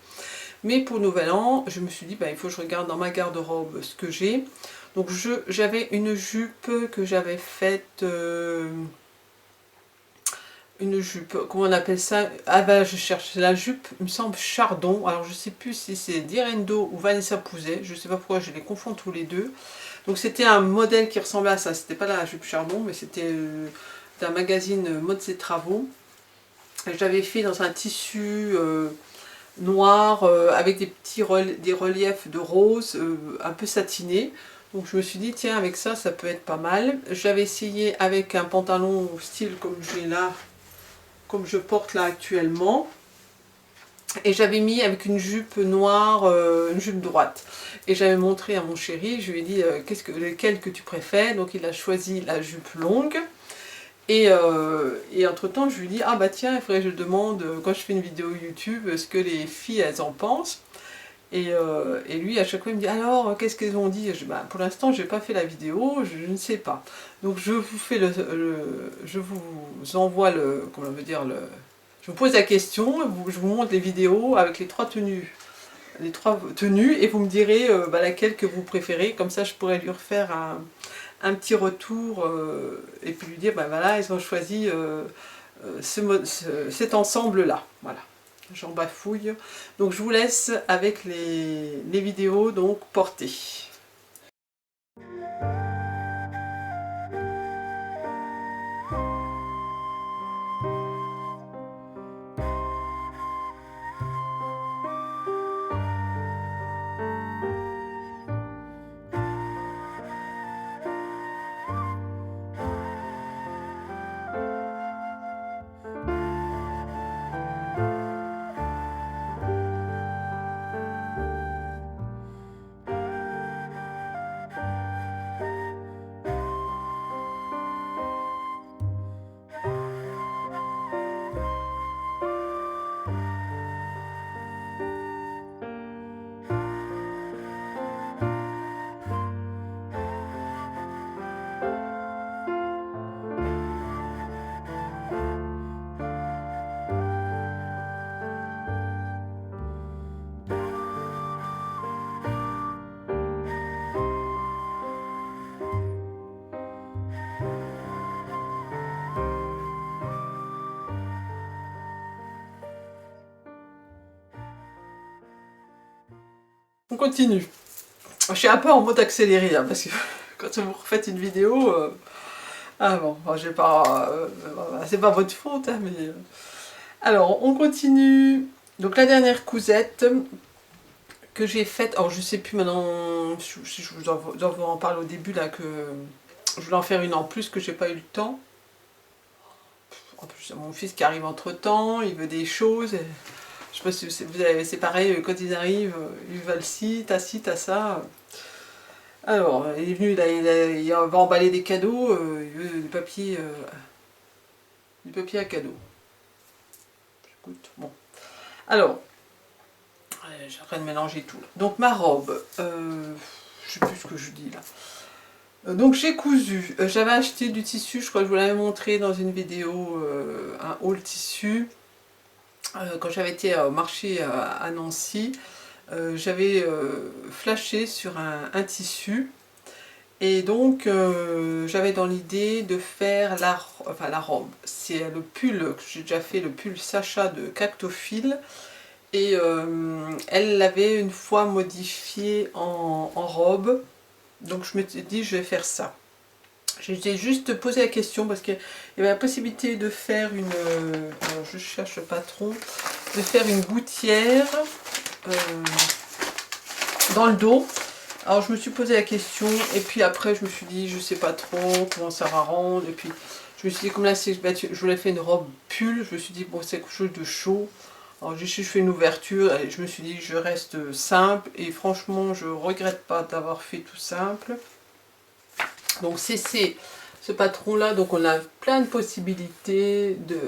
Mais pour Nouvel An, je me suis dit, bah, il faut que je regarde dans ma garde-robe ce que j'ai. Donc j'avais une jupe que j'avais faite, une jupe, comment on appelle ça? Ah ben je cherche la jupe, il me semble Chardon, alors je sais plus si c'est Direndo ou Vanessa Pouzet, je sais pas pourquoi je les confonds tous les deux. Donc c'était un modèle qui ressemblait à ça, c'était pas la jupe Chardon, mais c'était d'un magazine Modes et Travaux. Je l'avais fait dans un tissu noir avec des reliefs de rose un peu satiné. Donc je me suis dit tiens avec ça ça peut être pas mal. J'avais essayé avec un pantalon style comme j'ai là, comme je porte là actuellement. Et j'avais mis avec une jupe noire, une jupe droite. Et j'avais montré à mon chéri, je lui ai dit lequel que tu préfères. Donc il a choisi la jupe longue. Et entre temps je lui dis ah bah tiens il faudrait que je demande quand je fais une vidéo YouTube ce que les filles elles en pensent. Et lui à chaque fois il me dit alors qu'est-ce qu'elles ont dit. Bah, pour l'instant j'ai pas fait la vidéo, je ne sais pas. Donc je vous fais je vous envoie comment on veut dire je vous pose la question, je vous montre les vidéos avec les trois tenues et vous me direz bah, laquelle que vous préférez, comme ça je pourrais lui refaire un petit retour et puis lui dire ben voilà ils ont choisi cet ensemble là, voilà, j'en bafouille. Donc je vous laisse avec les vidéos donc portées. On continue. Je suis un peu en mode accéléré hein, parce que quand vous refaites une vidéo, Ah bon, j'ai pas, c'est pas votre faute, hein, mais... Alors, on continue. Donc la dernière cousette que j'ai faite, alors je sais plus maintenant si je vous en parle au début là, que je voulais en faire une en plus, que j'ai pas eu le temps. En plus, mon fils qui arrive entre temps, il veut des choses. Je sais pas si c'est pareil, quand ils arrivent, ils veulent ci, t'as ça. Alors, il est venu, il va emballer des cadeaux, il veut du papier à cadeaux. Écoute, bon. Alors, j'ai en train de mélanger tout. Là. Donc ma robe, je sais plus ce que je dis là. Donc j'ai cousu, j'avais acheté du tissu, je crois que je vous l'avais montré dans une vidéo, un haul tissu. Quand j'avais été au marché à Nancy, j'avais flashé sur un tissu. Et donc j'avais dans l'idée de faire la robe. C'est le pull que j'ai déjà fait, le pull Sacha de Cactophile. Et elle l'avait une fois modifié en robe. Donc je me suis dit je vais faire ça. J'ai juste posé la question parce qu'il y avait la possibilité de faire une... alors je cherche le patron. De faire une gouttière euh, dans le dos. Alors je me suis posé la question et puis après je me suis dit je sais pas trop comment ça va rendre. Et puis je me suis dit comme là je voulais faire une robe pull, je me suis dit bon c'est quelque chose de chaud. Alors je fais une ouverture et je me suis dit je reste simple et franchement je regrette pas d'avoir fait tout simple. Donc c'est ce patron là, donc on a plein de possibilités de...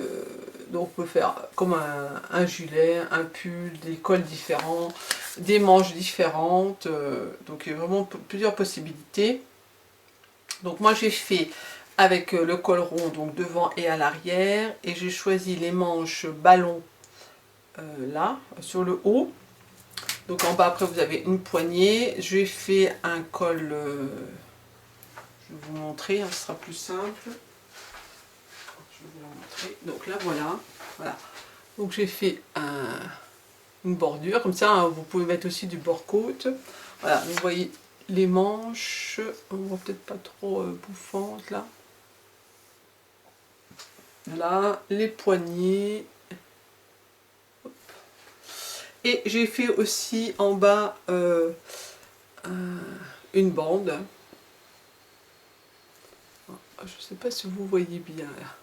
Donc on peut faire comme un gilet, un pull, des cols différents, des manches différentes, donc il y a vraiment plusieurs possibilités. Donc moi j'ai fait avec le col rond, donc devant et à l'arrière, et j'ai choisi les manches ballon là, sur le haut. Donc en bas après vous avez une poignée, j'ai fait un col... je vais vous montrer, hein, ce sera plus simple. Je vais vous la montrer. Donc là voilà. Donc j'ai fait une bordure, comme ça hein, vous pouvez mettre aussi du bord-côte. Voilà, vous voyez les manches, on voit peut-être pas trop bouffantes là. Là, les poignets. Hop. Et j'ai fait aussi en bas une bande. Je ne sais pas si vous voyez bien là.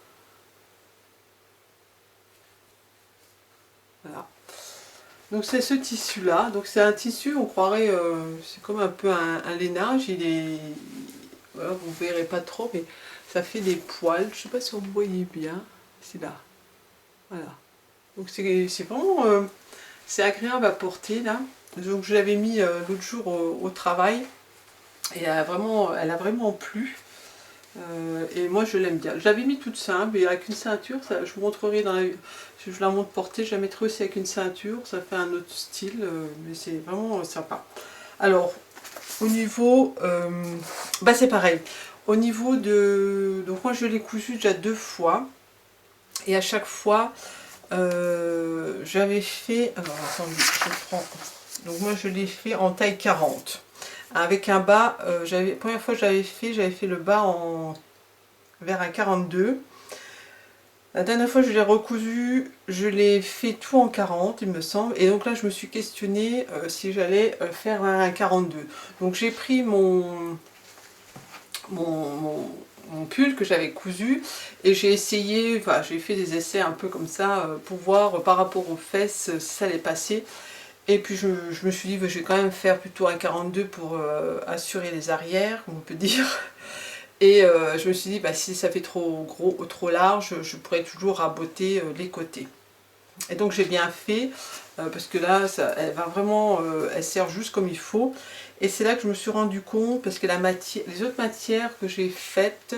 Voilà. Donc c'est ce tissu là, donc c'est un tissu, on croirait, c'est comme un peu un lainage, il est, voilà, vous ne verrez pas trop, mais ça fait des poils, je ne sais pas si vous voyez bien, c'est là, voilà. Donc c'est vraiment, c'est agréable à porter là, donc je l'avais mis l'autre jour au travail, et elle a vraiment plu. Et moi je l'aime bien. Je l'avais mis toute simple et avec une ceinture, ça, je vous montrerai si je la montre portée, je la mettrai aussi avec une ceinture, ça fait un autre style, mais c'est vraiment sympa. Alors, au niveau, bah c'est pareil, au niveau de, donc moi je l'ai cousu déjà 2 fois, et à chaque fois, j'avais fait, alors attendez, je prends, donc moi je l'ai fait en taille 40. Avec un bas, la première fois que j'avais fait le bas vers un 42. La dernière fois je l'ai recousu, je l'ai fait tout en 40 il me semble. Et donc là je me suis questionnée si j'allais faire un 42. Donc j'ai pris mon pull que j'avais cousu et j'ai essayé, enfin j'ai fait des essais un peu comme ça pour voir par rapport aux fesses si ça allait passer. Et puis je me suis dit, je vais quand même faire plutôt un 42 pour assurer les arrières, on peut dire. Et je me suis dit, bah, si ça fait trop gros ou trop large, je pourrais toujours raboter les côtés. Et donc j'ai bien fait, parce que là, elle va vraiment, elle sert juste comme il faut. Et c'est là que je me suis rendu compte, parce que les autres matières que j'ai faites,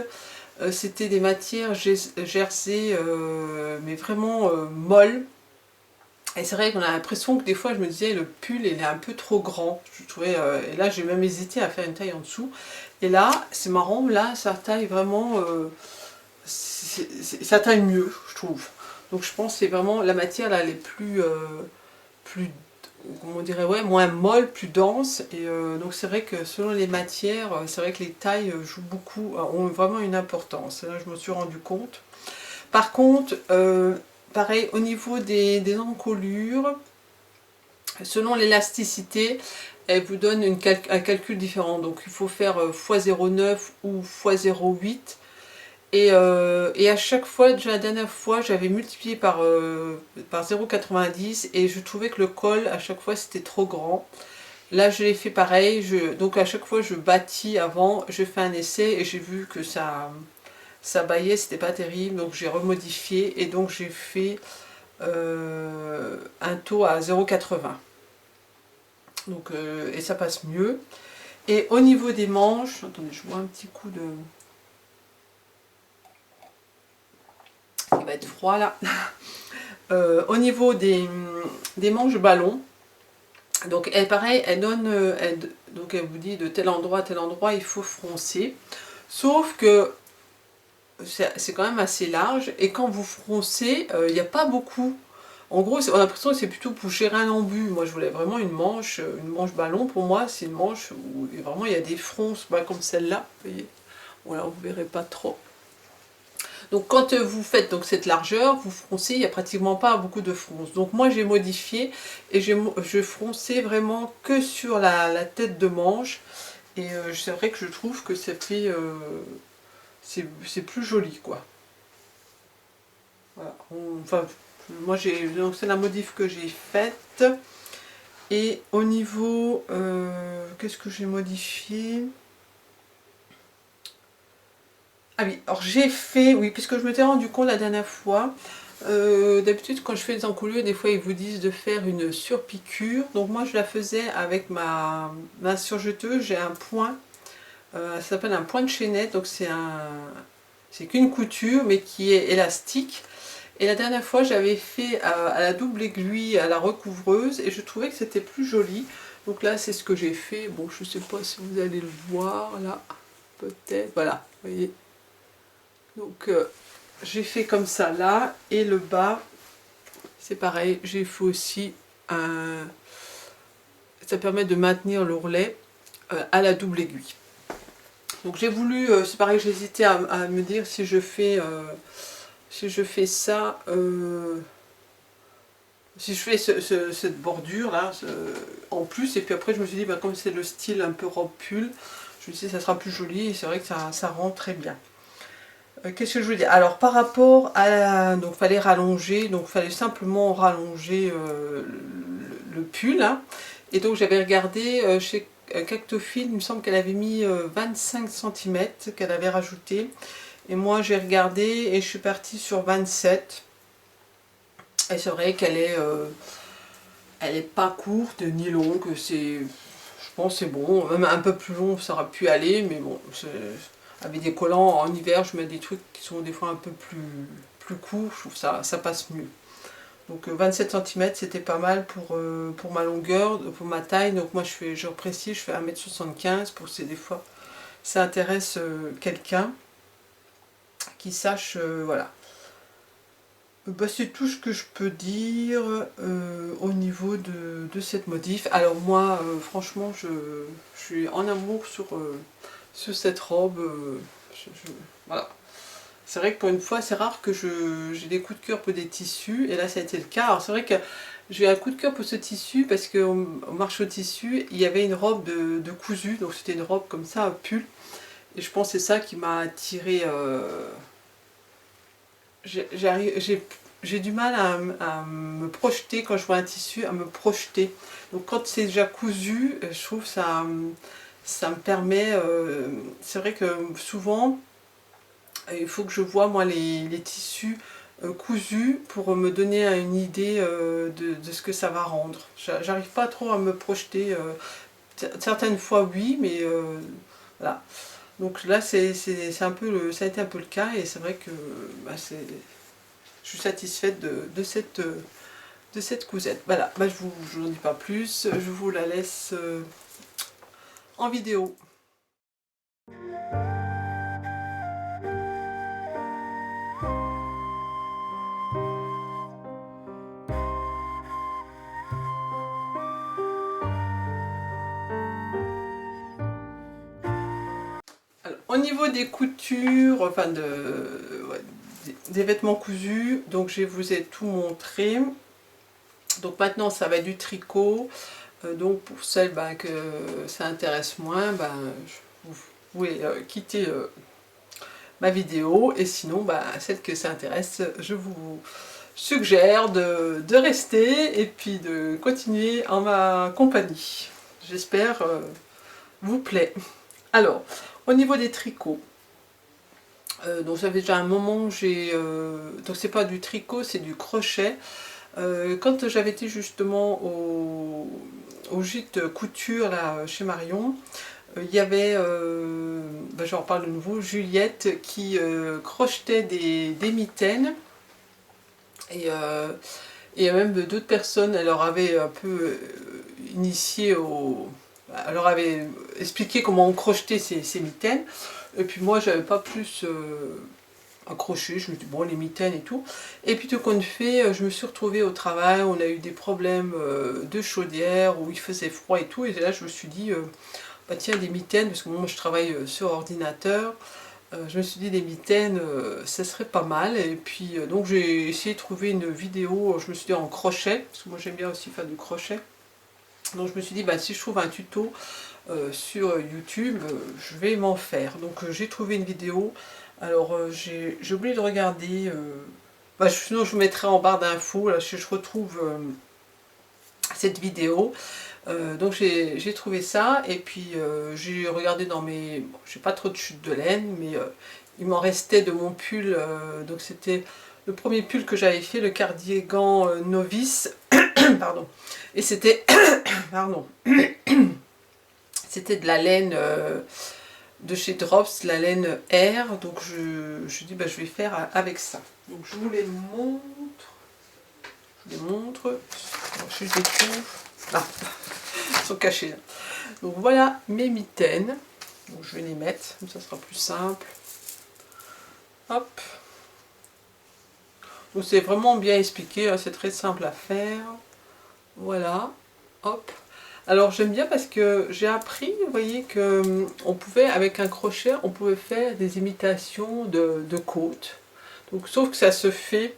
c'était des matières jersey, mais vraiment molles. Et c'est vrai qu'on a l'impression que des fois je me disais le pull il est un peu trop grand. Je trouvais, et là j'ai même hésité à faire une taille en dessous. Et là c'est marrant, là ça taille vraiment, ça taille mieux je trouve. Donc je pense que c'est vraiment la matière là elle est plus comme on dirait, ouais, moins molle, plus dense. Et donc c'est vrai que selon les matières, c'est vrai que les tailles jouent beaucoup, ont vraiment une importance. Là, je me suis rendu compte. Par contre, pareil, au niveau des encolures, selon l'élasticité, elle vous donne un calcul différent. Donc il faut faire x09 ou x08. Et à chaque fois, déjà la dernière fois, j'avais multiplié par 0,90 et je trouvais que le col, à chaque fois, c'était trop grand. Là, je l'ai fait pareil. Donc à chaque fois, je bâtis avant, je fais un essai et j'ai vu que ça baillait, c'était pas terrible. Donc j'ai remodifié et donc j'ai fait un taux à 0,80. Donc, et ça passe mieux. Et au niveau des manches, attendez, je vois un petit coup de... Il va être froid là. Au niveau des manches ballon, donc elle pareil, elle donne, donc elle vous dit de tel endroit à tel endroit il faut froncer. Sauf que c'est quand même assez large et quand vous froncez, il n'y a pas beaucoup. En gros, on a l'impression que c'est plutôt pour gérer un embu. Moi, je voulais vraiment une manche ballon. Pour moi, c'est une manche où vraiment il y a des fronces, pas comme celle-là. Vous voyez, voilà, vous verrez pas trop. Donc quand vous faites donc cette largeur, vous froncez, il n'y a pratiquement pas beaucoup de fronce. Donc moi j'ai modifié et je fronçais vraiment que sur la tête de manche. Et c'est vrai que je trouve que ça fait... c'est plus joli quoi. Voilà. Enfin, moi donc c'est la modif que j'ai faite. Et au niveau... qu'est-ce que j'ai modifié? Ah oui, alors j'ai fait, oui, puisque je m'étais rendu compte la dernière fois, d'habitude quand je fais des encolures, des fois ils vous disent de faire une surpiqûre, donc moi je la faisais avec ma surjeteuse, j'ai un point, ça s'appelle un point de chaînette, donc c'est qu'une couture mais qui est élastique, et la dernière fois j'avais fait à la double aiguille, à la recouvreuse, et je trouvais que c'était plus joli, donc là c'est ce que j'ai fait, bon je sais pas si vous allez le voir là, peut-être, voilà, vous voyez. Donc j'ai fait comme ça là, et le bas c'est pareil, j'ai fait aussi un... ça permet de maintenir l'ourlet à la double aiguille. Donc j'ai voulu, c'est pareil, j'hésitais à me dire si je fais ça, si je fais cette bordure là en plus, et puis après je me suis dit, bah, comme c'est le style un peu robe pull, je me suis dit ça sera plus joli, et c'est vrai que ça rend très bien. Qu'est-ce que je veux dire? Alors par rapport à... donc fallait rallonger, donc fallait simplement rallonger le pull. Hein. Et donc j'avais regardé chez Cactophile, il me semble qu'elle avait mis 25 cm qu'elle avait rajouté. Et moi j'ai regardé et je suis partie sur 27. Et c'est vrai qu'elle elle est pas courte ni longue, je pense c'est bon, même un peu plus long ça aurait pu aller, mais bon, avec des collants en hiver je mets des trucs qui sont des fois un peu plus courts, je trouve ça passe mieux. Donc 27 cm c'était pas mal pour ma longueur, pour ma taille, donc moi je précise, je fais 1,75 m pour que des fois ça intéresse quelqu'un qui sache, voilà. Bah, c'est tout ce que je peux dire au niveau de cette modif. Alors moi, franchement, je suis en amour sur cette robe. Voilà. C'est vrai que pour une fois, c'est rare que j'ai des coups de cœur pour des tissus, et là ça a été le cas. Alors c'est vrai que j'ai un coup de cœur pour ce tissu parce qu'au marché au tissu, il y avait une robe de cousu, donc c'était une robe comme ça, un pull. Et je pense que c'est ça qui m'a attiré. J'ai du mal à me projeter quand je vois un tissu, à me projeter. Donc quand c'est déjà cousu, je trouve que ça me permet... c'est vrai que souvent, il faut que je vois moi les tissus cousus pour me donner une idée de ce que ça va rendre. J'arrive pas trop à me projeter. Certaines fois oui, mais voilà. Donc là, c'est un peu ça a été un peu le cas, et c'est vrai que bah, je suis satisfaite de cette cousette. Voilà, bah, je vous en dis pas plus, je vous la laisse en vidéo. niveau des coutures, enfin ouais, des vêtements cousus, donc je vous ai tout montré. Donc maintenant ça va être du tricot. Donc pour celles que ça intéresse moins, vous pouvez quitter ma vidéo. Et sinon, celles que ça intéresse, je vous suggère de rester et puis de continuer en ma compagnie. J'espère vous plaît. Alors, au niveau des tricots, donc ça fait déjà un moment, donc c'est pas du tricot, c'est du crochet. Quand j'avais été justement au gîte couture là, chez Marion, il y avait, j'en reparle de nouveau, Juliette qui crochetait des mitaines. Et il y a même d'autres personnes, elle leur avait un peu initié elle leur avait expliqué comment on crochetait ces mitaines. Et puis moi, j'avais pas plus accroché, je me dis bon, les mitaines et tout. Et puis tout compte fait, je me suis retrouvée au travail, on a eu des problèmes de chaudière, où il faisait froid et tout. Et là, je me suis dit, tiens, des mitaines, parce que moi je travaille sur ordinateur. Je me suis dit des mitaines, ça serait pas mal. Et puis donc j'ai essayé de trouver une vidéo, je me suis dit en crochet, parce que moi j'aime bien aussi faire du crochet. Donc je me suis dit, si je trouve un tuto sur YouTube, je vais m'en faire. Donc j'ai trouvé une vidéo. Alors j'ai oublié de regarder, sinon je vous mettrai en barre d'infos, là si je retrouve cette vidéo. Donc j'ai trouvé ça, et puis j'ai regardé dans mes... Bon, j'ai pas trop de chute de laine, mais il m'en restait de mon pull, donc c'était le premier pull que j'avais fait, le cardigan novice, pardon, et c'était, pardon, c'était de la laine de chez Drops, la laine R, donc je dis je vais faire avec ça. Donc je vous les montre, je les trouve, ah, ils sont cachés là. Donc voilà mes mitaines, donc je vais les mettre, comme ça sera plus simple. Hop. Donc c'est vraiment bien expliqué, c'est très simple à faire. Voilà, hop. Alors j'aime bien parce que j'ai appris, vous voyez, que on pouvait, avec un crochet, on pouvait faire des imitations de côtes. Donc sauf que ça se fait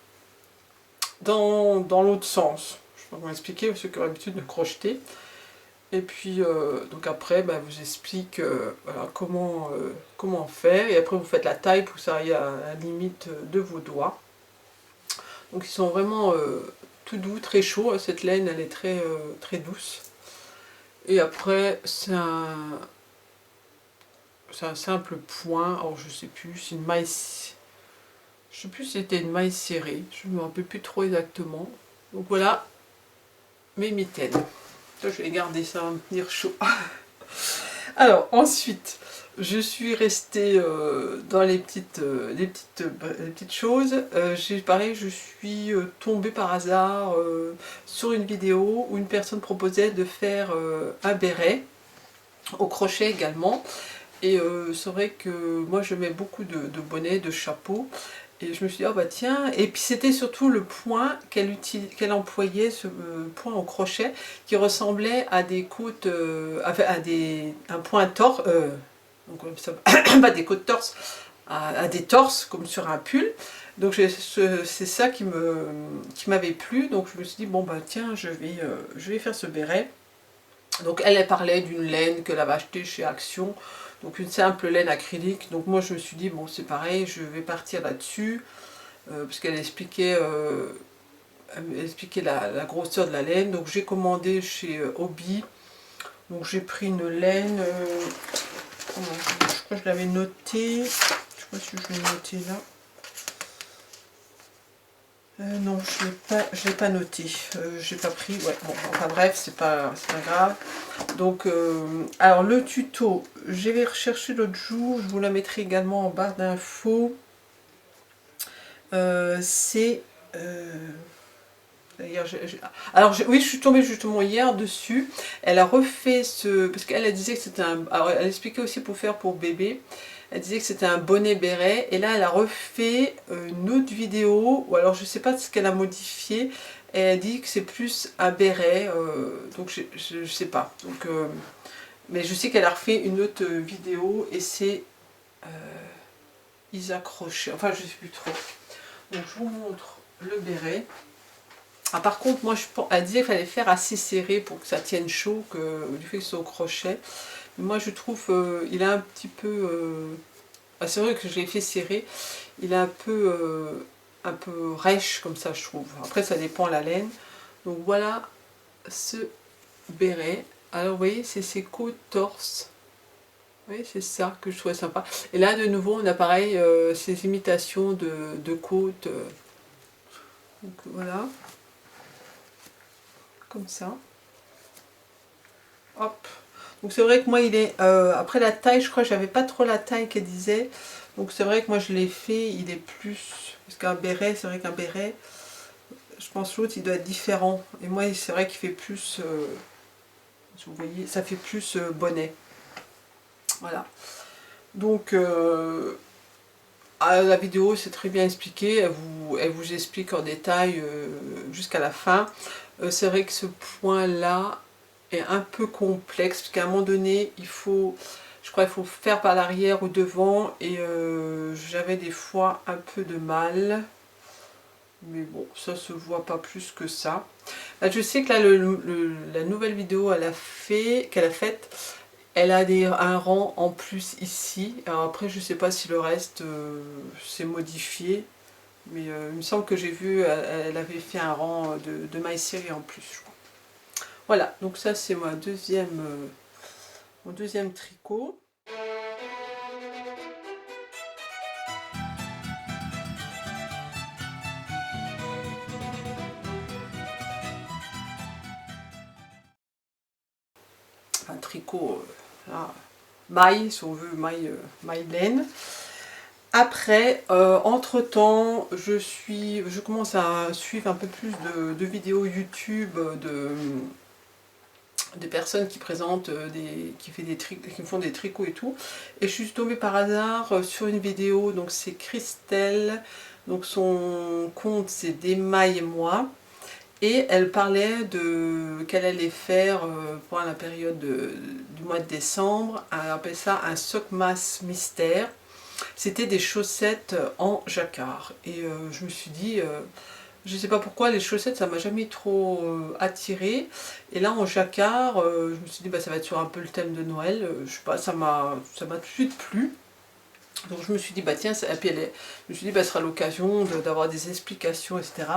dans l'autre sens. Je vais vous expliquer, ceux qui ont l'habitude de crocheter. Et puis donc après vous explique voilà, comment faire, et après vous faites la taille pour que ça aille à la limite de vos doigts. Donc ils sont vraiment tout doux, très chauds, cette laine elle est très douce. Et après c'est un simple point, alors je sais plus, c'est une maille, je sais plus si c'était une maille serrée, je ne me rappelle plus trop exactement. Donc voilà mes mitaines. Je vais garder ça, va me tenir chaud. Alors ensuite, je suis restée dans les petites choses. Pareil, je suis tombée par hasard sur une vidéo où une personne proposait de faire un béret, au crochet également. Et c'est vrai que moi je mets beaucoup de bonnets, de chapeaux. Et je me suis dit, oh tiens, et puis c'était surtout le point qu'elle employait, ce point au crochet, qui ressemblait à des côtes, un point torse, donc pas des côtes torse, à des torses, comme sur un pull. Donc c'est ça qui m'avait plu, donc je me suis dit, tiens, je vais faire ce béret. Donc elle parlait d'une laine qu'elle avait achetée chez Action, donc une simple laine acrylique. Donc moi je me suis dit, c'est pareil, je vais partir là-dessus, parce qu'elle expliquait, la grosseur de la laine. Donc j'ai commandé chez Hobby, donc j'ai pris une laine, je crois que je l'avais noté, je sais pas si je l'ai noté là. Non, je l'ai pas noté, j'ai pas pris, ouais, enfin bref, c'est pas grave. Donc, alors le tuto, je vais rechercher l'autre jour, je vous la mettrai également en barre d'infos. C'est... oui, je suis tombée justement hier dessus. Elle a refait parce qu'elle disait que c'était un... Alors, elle expliquait aussi pour faire pour bébé. Elle disait que c'était un bonnet béret, et là elle a refait une autre vidéo, ou alors je sais pas ce qu'elle a modifié, et elle dit que c'est plus un béret, donc je sais pas. Donc, mais je sais qu'elle a refait une autre vidéo, et c'est Isaac Rocher, enfin je ne sais plus trop. Donc je vous montre le béret. Ah, par contre, moi, elle disait qu'il fallait faire assez serré pour que ça tienne chaud, du fait que c'est au crochet. Mais moi, je trouve il a un petit peu... c'est vrai que je l'ai fait serré. Il est un peu rêche comme ça, je trouve. Après, ça dépend de la laine. Donc voilà ce béret. Alors, vous voyez, c'est ses côtes torse. Vous voyez, c'est ça que je trouvais sympa. Et là, de nouveau, on a pareil, ces imitations de côtes. Donc voilà. Comme ça. Hop. Donc c'est vrai que moi il est après la taille, je crois que j'avais pas trop la taille qu'elle disait. Donc c'est vrai que moi je l'ai fait, il est plus parce qu'un béret, c'est vrai qu'un béret, je pense que l'autre il doit être différent. Et moi c'est vrai qu'il fait plus vous voyez, ça fait plus bonnet. Voilà. Donc la vidéo c'est très bien expliqué, elle vous explique en détail jusqu'à la fin. C'est vrai que ce point là est un peu complexe parce qu'à un moment donné je crois qu'il faut faire par l'arrière ou devant et j'avais des fois un peu de mal, mais bon ça se voit pas plus que ça. Là, je sais que là la nouvelle vidéo qu'elle a faite, elle a un rang en plus ici. Alors après je sais pas si le reste s'est modifié, mais il me semble que j'ai vu elle avait fait un rang de My Série en plus, je crois. Voilà, donc ça c'est mon deuxième tricot. Un tricot maille, si on veut, maille laine. Après, entre-temps, je commence à suivre un peu plus de vidéos YouTube de personnes qui présentent, qui font des tricots et tout. Et je suis tombée par hasard sur une vidéo, donc c'est Christelle, donc son compte c'est Démaille et moi. Et elle parlait de qu'elle allait faire pendant la période du mois de décembre, elle appelle ça un Sokmas mystère. C'était des chaussettes en jacquard. Et je me suis dit, je ne sais pas pourquoi, les chaussettes ça m'a jamais trop attiré. Et là en jacquard, je me suis dit, bah, ça va être sur un peu le thème de Noël. Je sais pas, ça m'a tout de suite plu. Donc je me suis dit, bah tiens, et puis je me suis dit, bah, ce sera l'occasion d'avoir des explications, etc.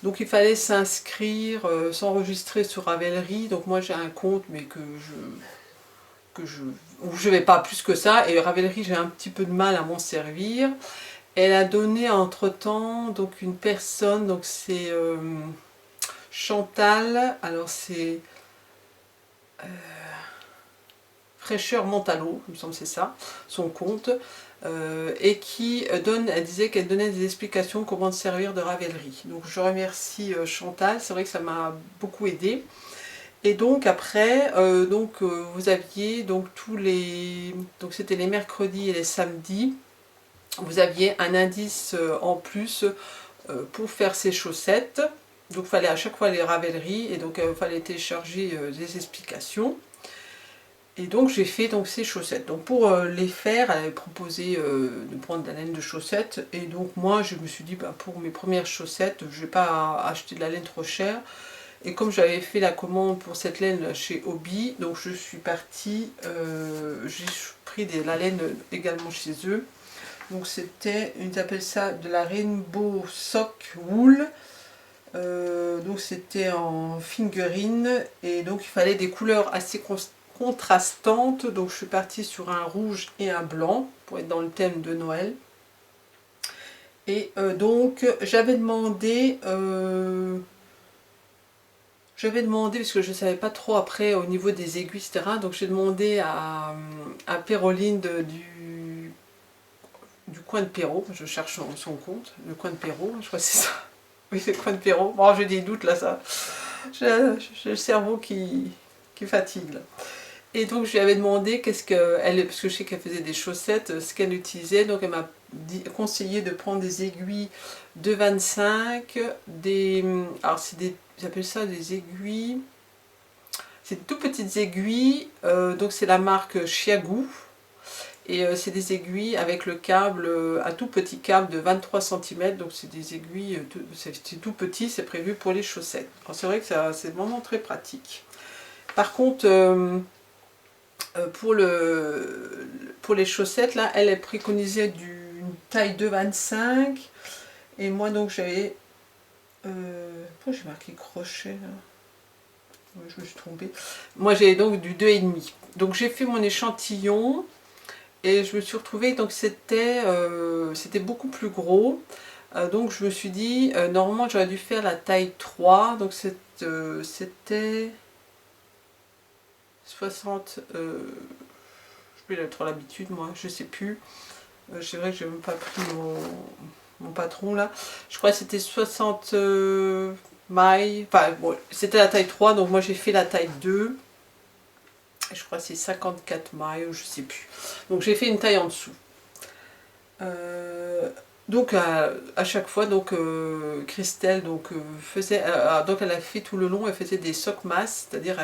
Donc il fallait s'inscrire, s'enregistrer sur Ravelry. Donc moi j'ai un compte, mais où je vais pas plus que ça. Et Ravelry, j'ai un petit peu de mal à m'en servir. Elle a donné entre temps donc une personne, donc c'est Chantal, alors c'est Fraîcheur Montalo, il me semble que c'est ça, son compte, et qui elle disait qu'elle donnait des explications comment se servir de Ravelry. Donc je remercie Chantal, c'est vrai que ça m'a beaucoup aidé. Et donc après, vous aviez donc donc c'était les mercredis et les samedis, vous aviez un indice en plus pour faire ces chaussettes. Donc il fallait à chaque fois les Ravelry et donc il fallait télécharger des explications. Et donc j'ai fait donc ces chaussettes. Donc pour les faire, elle avait proposé de prendre de la laine de chaussettes. Et donc moi je me suis dit, bah, pour mes premières chaussettes, je ne vais pas acheter de la laine trop chère. Et comme j'avais fait la commande pour cette laine chez Hobby, donc je suis partie, j'ai pris la laine également chez eux. Donc c'était, ils appellent ça de la Rainbow Sock Wool. Donc c'était en fingering et donc il fallait des couleurs assez contrastantes. Donc je suis partie sur un rouge et un blanc pour être dans le thème de Noël. Et donc j'avais demandé parce que je ne savais pas trop après au niveau des aiguilles, etc. Donc j'ai demandé à Péroline du coin de Perrault, je cherche son compte, le coin de Perrault, je crois que c'est ça. Oui, c'est le coin de Perrault. Bon, j'ai des doutes là, ça. J'ai le cerveau qui fatigue là. Et donc je lui avais demandé parce que je sais qu'elle faisait des chaussettes, ce qu'elle utilisait. Donc elle m'a conseillé de prendre des aiguilles de 25, alors j'appelle ça des aiguilles, c'est tout petites aiguilles, donc c'est la marque Chiagou. Et c'est des aiguilles avec le câble, un tout petit câble de 23 cm, donc c'est des aiguilles, c'est tout petit, c'est prévu pour les chaussettes. C'est vrai que c'est vraiment très pratique. Par contre, pour les chaussettes, là, elle est préconisée d'une taille 2,25. Et moi, donc, j'avais... pourquoi j'ai marqué crochet, là? Je me suis trompée. Moi, j'ai donc du 2,5. Donc, j'ai fait mon échantillon. Et je me suis retrouvée, donc c'était beaucoup plus gros. Donc je me suis dit, normalement j'aurais dû faire la taille 3. Donc c'était 60... je vais trop l'habitude moi, je sais plus. C'est vrai que j'ai même pas pris mon patron là. Je crois que c'était 60 mailles. Enfin bon, c'était la taille 3, donc moi j'ai fait la taille 2. Je crois que c'est 54 mailles, je sais plus. Donc j'ai fait une taille en dessous. Donc à chaque fois, donc Christelle donc faisait, donc elle a fait tout le long, elle faisait des sockmas, c'est-à-dire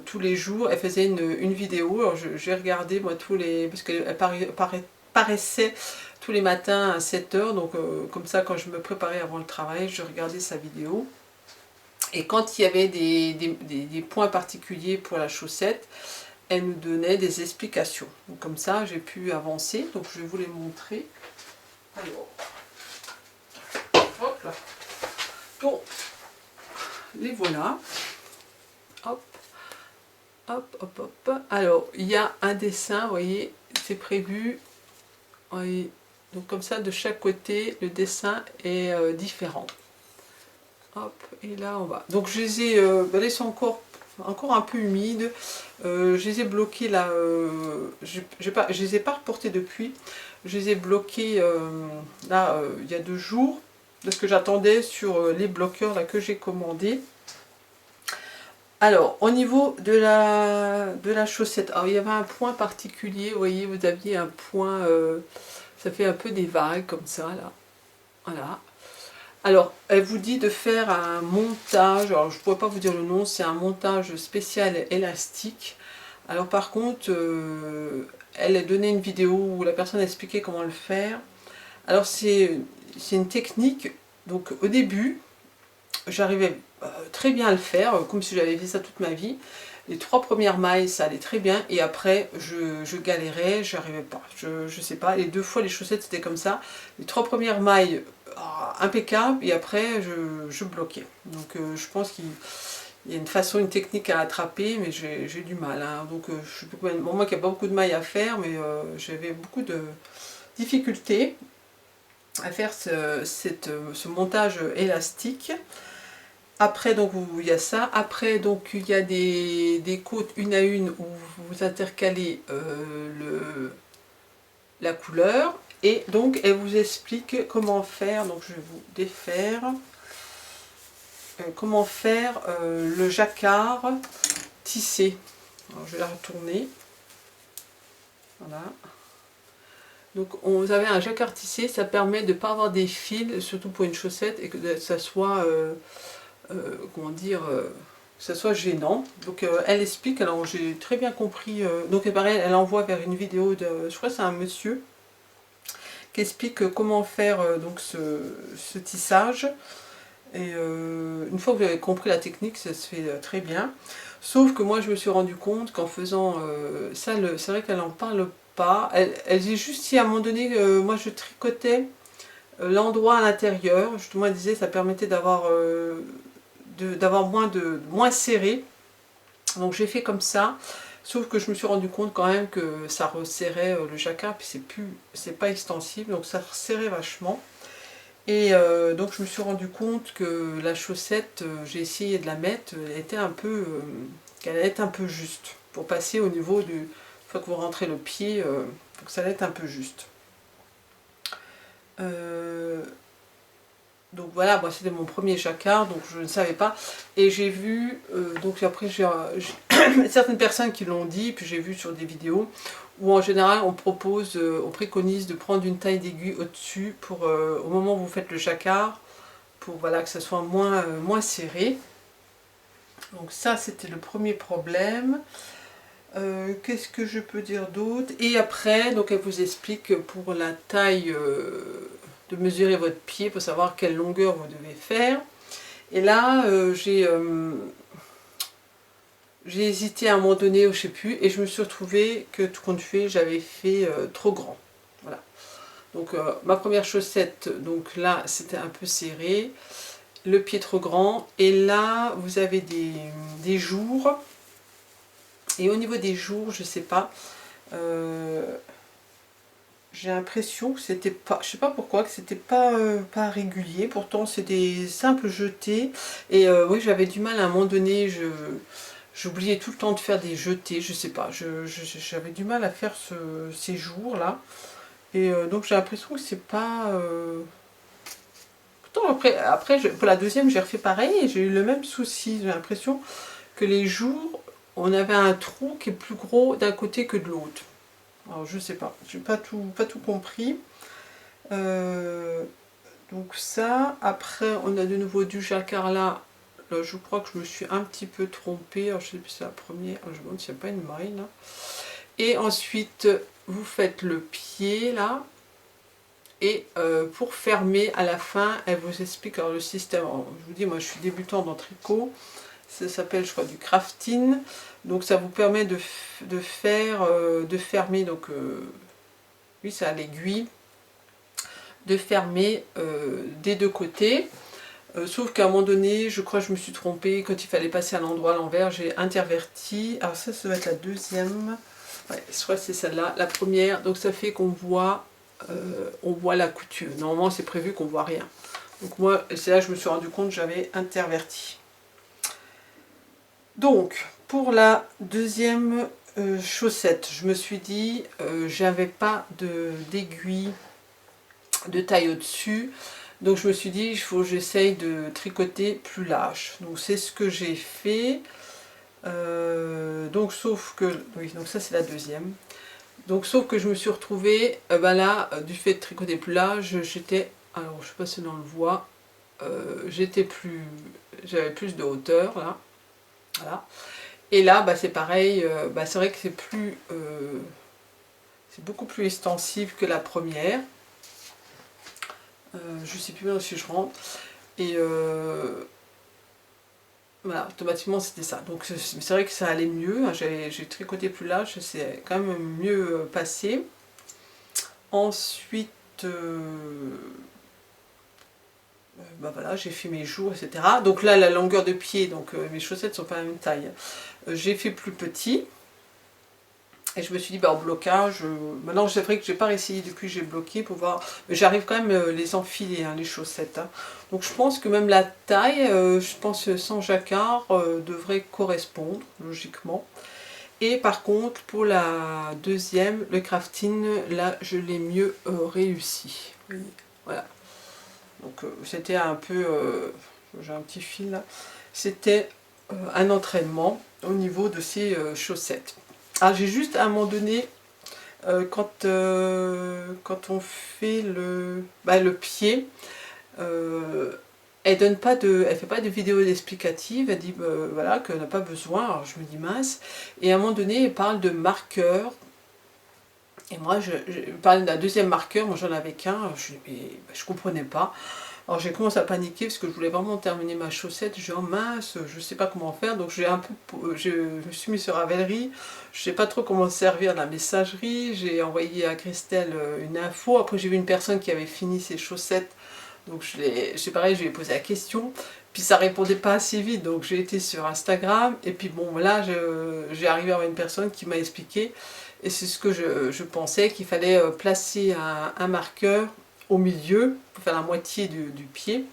tous les jours, elle faisait une vidéo. Alors j'ai regardé moi tous les, parce qu'elle paraissait tous les matins à 7 h, donc comme ça quand je me préparais avant le travail, je regardais sa vidéo. Et quand il y avait des points particuliers pour la chaussette, elle nous donnait des explications. Donc comme ça, j'ai pu avancer. Donc je vais vous les montrer. Alors, hop là. Bon, les voilà. Hop, hop, hop, hop. Alors, il y a un dessin, vous voyez, c'est prévu. Vous voyez, donc comme ça, de chaque côté, le dessin est différent. Hop, et là on va. Donc je les ai laissés encore un peu humides. Je les ai bloqués là. Je les ai pas reportés depuis. Je les ai bloqués là il y a 2 jours. Parce que j'attendais sur les bloqueurs là que j'ai commandés. Alors au niveau de la chaussette, alors il y avait un point particulier. Vous voyez, vous aviez un point. Ça fait un peu des vagues comme ça là. Voilà. Alors, elle vous dit de faire un montage, alors je ne pourrais pas vous dire le nom, c'est un montage spécial élastique. Alors par contre, elle a donné une vidéo où la personne expliquait comment le faire. Alors c'est une technique, donc au début, j'arrivais très bien à le faire, comme si j'avais fait ça toute ma vie. Les 3 premières mailles, ça allait très bien, et après, je galérais, j'arrivais pas. Je sais pas, les 2 fois les chaussettes c'était comme ça. Les 3 premières mailles, impeccable, et après je bloquais. Donc je pense qu'il y a une façon, une technique à attraper, mais j'ai du mal. Hein. Donc je sais pas, bon, moi qui n'ai pas beaucoup de mailles à faire, mais j'avais beaucoup de difficultés à faire ce montage élastique. Après donc il y a ça, après donc il y a des côtes une à une où vous intercalez la couleur, et donc elle vous explique comment faire. Donc je vais vous défaire comment faire le jacquard tissé. Alors, je vais la retourner, voilà. Donc vous avez un jacquard tissé, ça permet de ne pas avoir des fils, surtout pour une chaussette, et que ça soit comment dire, que ça soit gênant. Donc elle explique, alors j'ai très bien compris, donc pareil, elle envoie vers une vidéo de, je crois que c'est un monsieur qui explique comment faire donc ce tissage. Et une fois que vous avez compris la technique, ça se fait très bien. Sauf que moi je me suis rendu compte qu'en faisant ça, c'est vrai qu'elle n'en parle pas. Elle dit juste si à un moment donné, moi je tricotais l'endroit à l'intérieur, justement elle disait ça permettait d'avoir moins serré. Donc j'ai fait comme ça, sauf que je me suis rendu compte quand même que ça resserrait le jacquard, puis c'est pas extensible, donc ça resserrait vachement. Et donc je me suis rendu compte que la chaussette, j'ai essayé de la mettre, qu'elle allait être un peu juste, pour passer au niveau du, une fois que vous rentrez le pied, donc ça allait être un peu juste. Donc voilà, moi c'était mon premier jacquard, donc je ne savais pas. Et j'ai vu, donc après j'ai certaines personnes qui l'ont dit, puis j'ai vu sur des vidéos, où en général on préconise de prendre une taille d'aiguille au-dessus pour au moment où vous faites le jacquard, pour voilà, que ça soit moins serré. Donc ça c'était le premier problème. Qu'est-ce que je peux dire d'autre? Et après, donc elle vous explique pour la taille, de mesurer votre pied pour savoir quelle longueur vous devez faire. Et là, j'ai hésité à un moment donné, je sais plus, et je me suis retrouvée que tout compte fait, j'avais fait trop grand. Voilà. Donc ma première chaussette, donc là c'était un peu serré, le pied trop grand, et là vous avez des jours, et au niveau des jours, je sais pas, j'ai l'impression que c'était pas, je sais pas pourquoi, que c'était pas régulier, pourtant c'est des simples jetés, et oui j'avais du mal à un moment donné, j'oubliais tout le temps de faire des jetés, je sais pas, j'avais du mal à faire ces jours là, et donc j'ai l'impression que c'est pas... Pourtant après pour la deuxième j'ai refait pareil et j'ai eu le même souci, j'ai l'impression que les jours, on avait un trou qui est plus gros d'un côté que de l'autre. Alors je sais pas, j'ai pas tout compris. Euh, donc ça, après on a de nouveau du jacquard là. Là, je crois que je me suis un petit peu trompée. Alors, je sais plus si c'est la première. Alors, je me demande s'il n'y a pas une maille là. Et ensuite, vous faites le pied là. Et pour fermer à la fin, elle vous explique alors, le système. Alors, je vous dis, moi je suis débutante en tricot. Ça s'appelle, je crois, du crafting. Donc ça vous permet de faire, de fermer, donc oui, c'est à l'aiguille, de fermer des deux côtés. Sauf qu'à un moment donné, je crois que je me suis trompée, quand il fallait passer à l'endroit à l'envers, j'ai interverti. Alors ça va être la deuxième. Ouais, je crois que c'est celle-là, la première. Donc ça fait qu'on voit la couture. Normalement, c'est prévu qu'on voit rien. Donc moi, c'est là que je me suis rendu compte que j'avais interverti. Donc, pour la deuxième chaussette, je me suis dit, j'avais pas d'aiguille de taille au-dessus. Donc je me suis dit, il faut que j'essaye de tricoter plus large. Donc c'est ce que j'ai fait. Donc sauf que, oui, donc ça c'est la deuxième. Donc sauf que je me suis retrouvée, du fait de tricoter plus large, j'étais, alors je sais pas si on le voit, j'avais plus de hauteur là, voilà. Et là, c'est pareil, c'est vrai que c'est beaucoup plus extensif que la première. Je sais plus bien si je rentre. Et voilà, automatiquement c'était ça. Donc c'est vrai que ça allait mieux. Hein, j'ai tricoté plus large, c'est quand même mieux passé. Ensuite, voilà, j'ai fait mes jours, etc. Donc là, la longueur de pied, donc mes chaussettes sont pas la même taille. J'ai fait plus petit. Et je me suis dit, au blocage, maintenant c'est vrai que j'ai pas réessayé depuis que j'ai bloqué pour voir, mais j'arrive quand même les enfiler, hein, les chaussettes. Hein. Donc je pense que même la taille, je pense sans jacquard, devrait correspondre, logiquement. Et par contre, pour la deuxième, le crafting, là, je l'ai mieux réussi. Voilà. Donc c'était un peu, j'ai un petit fil là, c'était un entraînement au niveau de ces chaussettes. Ah, j'ai juste à un moment donné, quand on fait le pied, elle fait pas de vidéo explicative, elle dit voilà, qu'elle n'a pas besoin, alors je me dis mince, et à un moment donné, elle parle de marqueur, et moi je parlais d'un deuxième marqueur, moi j'en avais qu'un, je comprenais pas. Alors j'ai commencé à paniquer parce que je voulais vraiment terminer ma chaussette. Je dis oh mince, je sais pas comment faire. Donc je me suis mis sur Ravelry. Je sais pas trop comment servir la messagerie. J'ai envoyé à Christelle une info. Après j'ai vu une personne qui avait fini ses chaussettes. Donc c'est pareil, je lui ai posé la question. Puis ça répondait pas assez vite. Donc j'ai été sur Instagram. Et puis bon là j'ai arrivé à avoir une personne qui m'a expliqué. Et c'est ce que je pensais, qu'il fallait placer un marqueur au milieu pour faire la moitié du pied.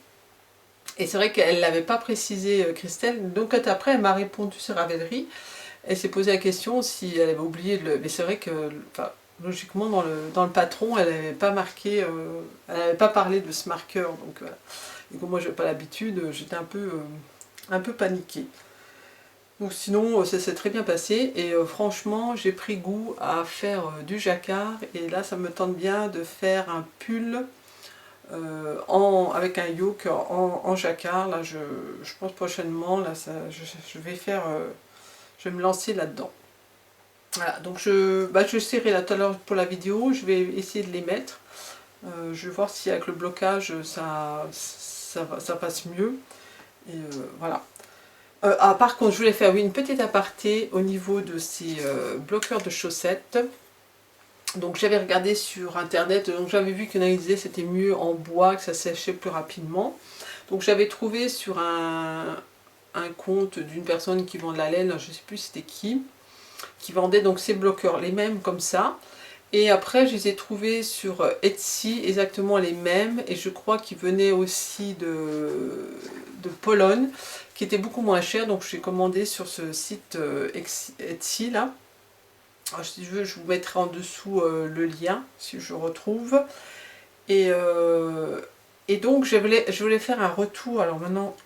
Et c'est vrai qu'elle ne l'avait pas précisé, Christelle. Donc après, elle m'a répondu sur Ravelry. Elle s'est posé la question si elle avait oublié de le... Mais c'est vrai que, enfin, logiquement, dans le patron, elle n'avait pas marqué, elle n'avait pas parlé de ce marqueur. Donc, et comme moi, je n'avais pas l'habitude, j'étais un peu paniquée. Donc sinon, ça s'est très bien passé. Et franchement, j'ai pris goût à faire du jacquard. Et là, ça me tente bien de faire un pull avec un yoke en jacquard. Là, je pense prochainement, là, je vais me lancer là-dedans. Voilà, donc je serai là tout à l'heure pour la vidéo, je vais essayer de les mettre. Je vais voir si avec le blocage ça passe mieux. Et voilà. Par contre, je voulais faire une petite aparté au niveau de ces bloqueurs de chaussettes. Donc j'avais regardé sur internet, donc j'avais vu qu'il y en a qui disaient que c'était mieux en bois, que ça séchait plus rapidement. Donc j'avais trouvé sur un compte d'une personne qui vend de la laine, je ne sais plus c'était qui vendait donc ces bloqueurs, les mêmes comme ça. Et après, je les ai trouvés sur Etsy, exactement les mêmes. Et je crois qu'ils venaient aussi de Pologne, qui étaient beaucoup moins chers. Donc, j'ai commandé sur ce site Etsy, là. Alors, si je veux, je vous mettrai en dessous le lien, si je retrouve. Et, euh, et donc, je voulais faire un retour. Alors maintenant,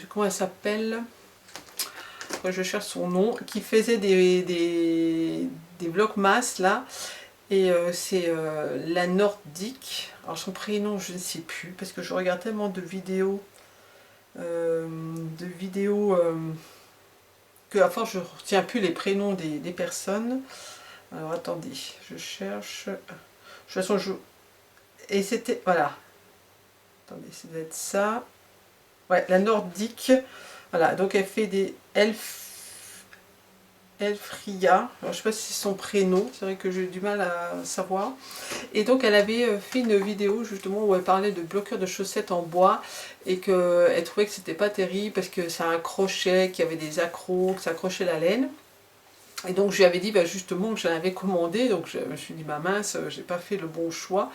comment elle s'appelle? Je cherche son nom. Qui faisait des vlogmas, là. Et c'est la Nordique. Alors son prénom, je ne sais plus, parce que je regarde tellement de vidéos, que à force je ne retiens plus les prénoms des personnes. Alors attendez, je cherche. De toute façon, et c'était. Voilà. Attendez, ça doit être ça. Ouais, la Nordique. Voilà, donc elle fait des Elfria. Alors, je ne sais pas si c'est son prénom, c'est vrai que j'ai du mal à savoir. Et donc elle avait fait une vidéo justement où elle parlait de bloqueurs de chaussettes en bois et qu'elle trouvait que c'était pas terrible parce que ça accrochait, qu'il y avait des accros, que ça accrochait la laine. Et donc je lui avais dit bah, justement que j'en avais commandé, donc je me suis dit bah mince, j'ai pas fait le bon choix.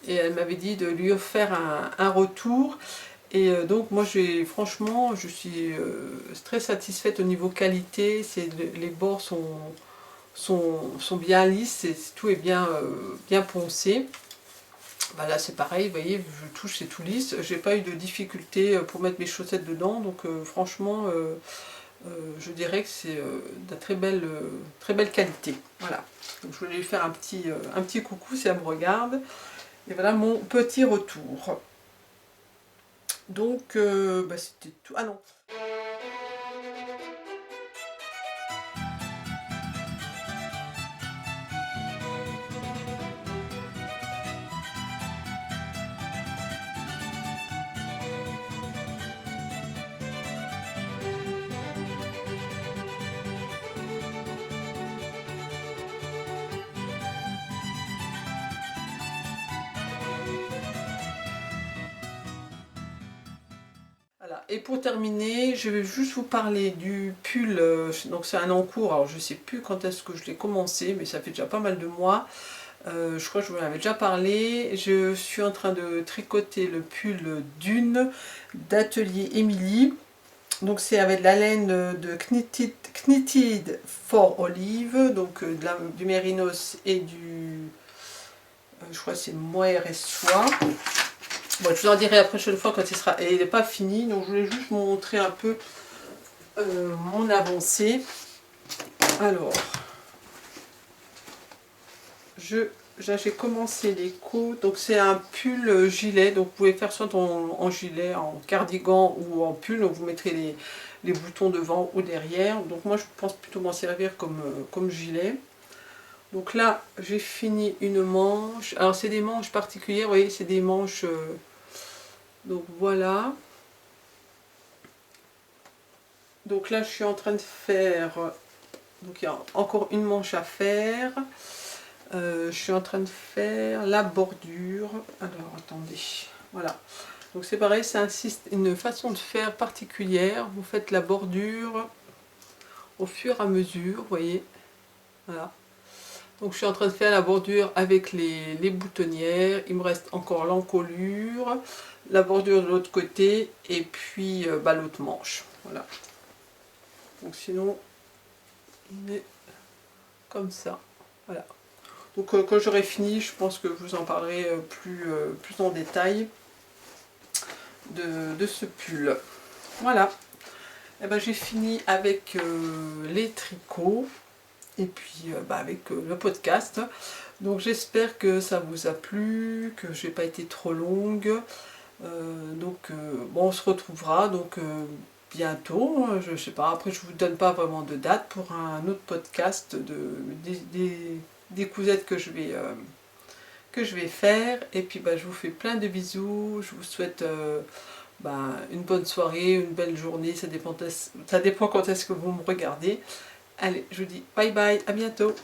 Et elle m'avait dit de lui faire un retour. Et donc moi franchement je suis très satisfaite au niveau qualité, les bords sont bien lisses, tout est bien poncé. Bah là c'est pareil, vous voyez, je touche, c'est tout lisse. J'ai pas eu de difficulté pour mettre mes chaussettes dedans, donc franchement, je dirais que c'est de très belle qualité. Voilà. Donc je voulais lui faire un petit coucou si elle me regarde. Et voilà mon petit retour. Donc bah, c'était tout. Ah non. Voilà. Et pour terminer, je vais juste vous parler du pull. Donc c'est un en cours, alors je ne sais plus quand est-ce que je l'ai commencé, mais ça fait déjà pas mal de mois. Je crois que je vous en avais déjà parlé. Je suis en train de tricoter le pull Dune d'Atelier Émilie. Donc c'est avec de la laine de Knitted for Olive, donc du mérinos et je crois que c'est mohair et soie. Bon, je vous en dirai la prochaine fois quand il sera. Et il n'est pas fini, donc je voulais juste vous montrer un peu mon avancée. Alors, j'ai commencé les côtes. Donc c'est un pull gilet, donc vous pouvez faire soit en gilet, en cardigan ou en pull. Donc vous mettrez les boutons devant ou derrière. Donc moi je pense plutôt m'en servir comme gilet. Donc là j'ai fini une manche. Alors c'est des manches particulières, vous voyez, c'est des manches. Donc voilà. Donc là je suis en train de faire. Donc il y a encore une manche à faire. Je suis en train de faire la bordure. Alors attendez. Voilà. Donc c'est pareil, c'est une façon de faire particulière. Vous faites la bordure au fur et à mesure, vous voyez. Voilà. Donc je suis en train de faire la bordure avec les boutonnières. Il me reste encore l'encolure, la bordure de l'autre côté et puis bah, l'autre manche. Voilà. Donc sinon, il est comme ça. Voilà. Donc quand j'aurai fini, je pense que je vous en parlerai plus en détail de ce pull. Voilà. Et ben, j'ai fini avec les tricots et puis bah, avec le podcast. Donc j'espère que ça vous a plu, que j'ai pas été trop longue. Donc bon, on se retrouvera. Donc bientôt, je sais pas, après je vous donne pas vraiment de date pour un autre podcast des cousettes que je vais faire. Et puis je vous fais plein de bisous, je vous souhaite une bonne soirée, une belle journée, ça dépend quand est-ce que vous me regardez. Allez, je vous dis bye bye, à bientôt.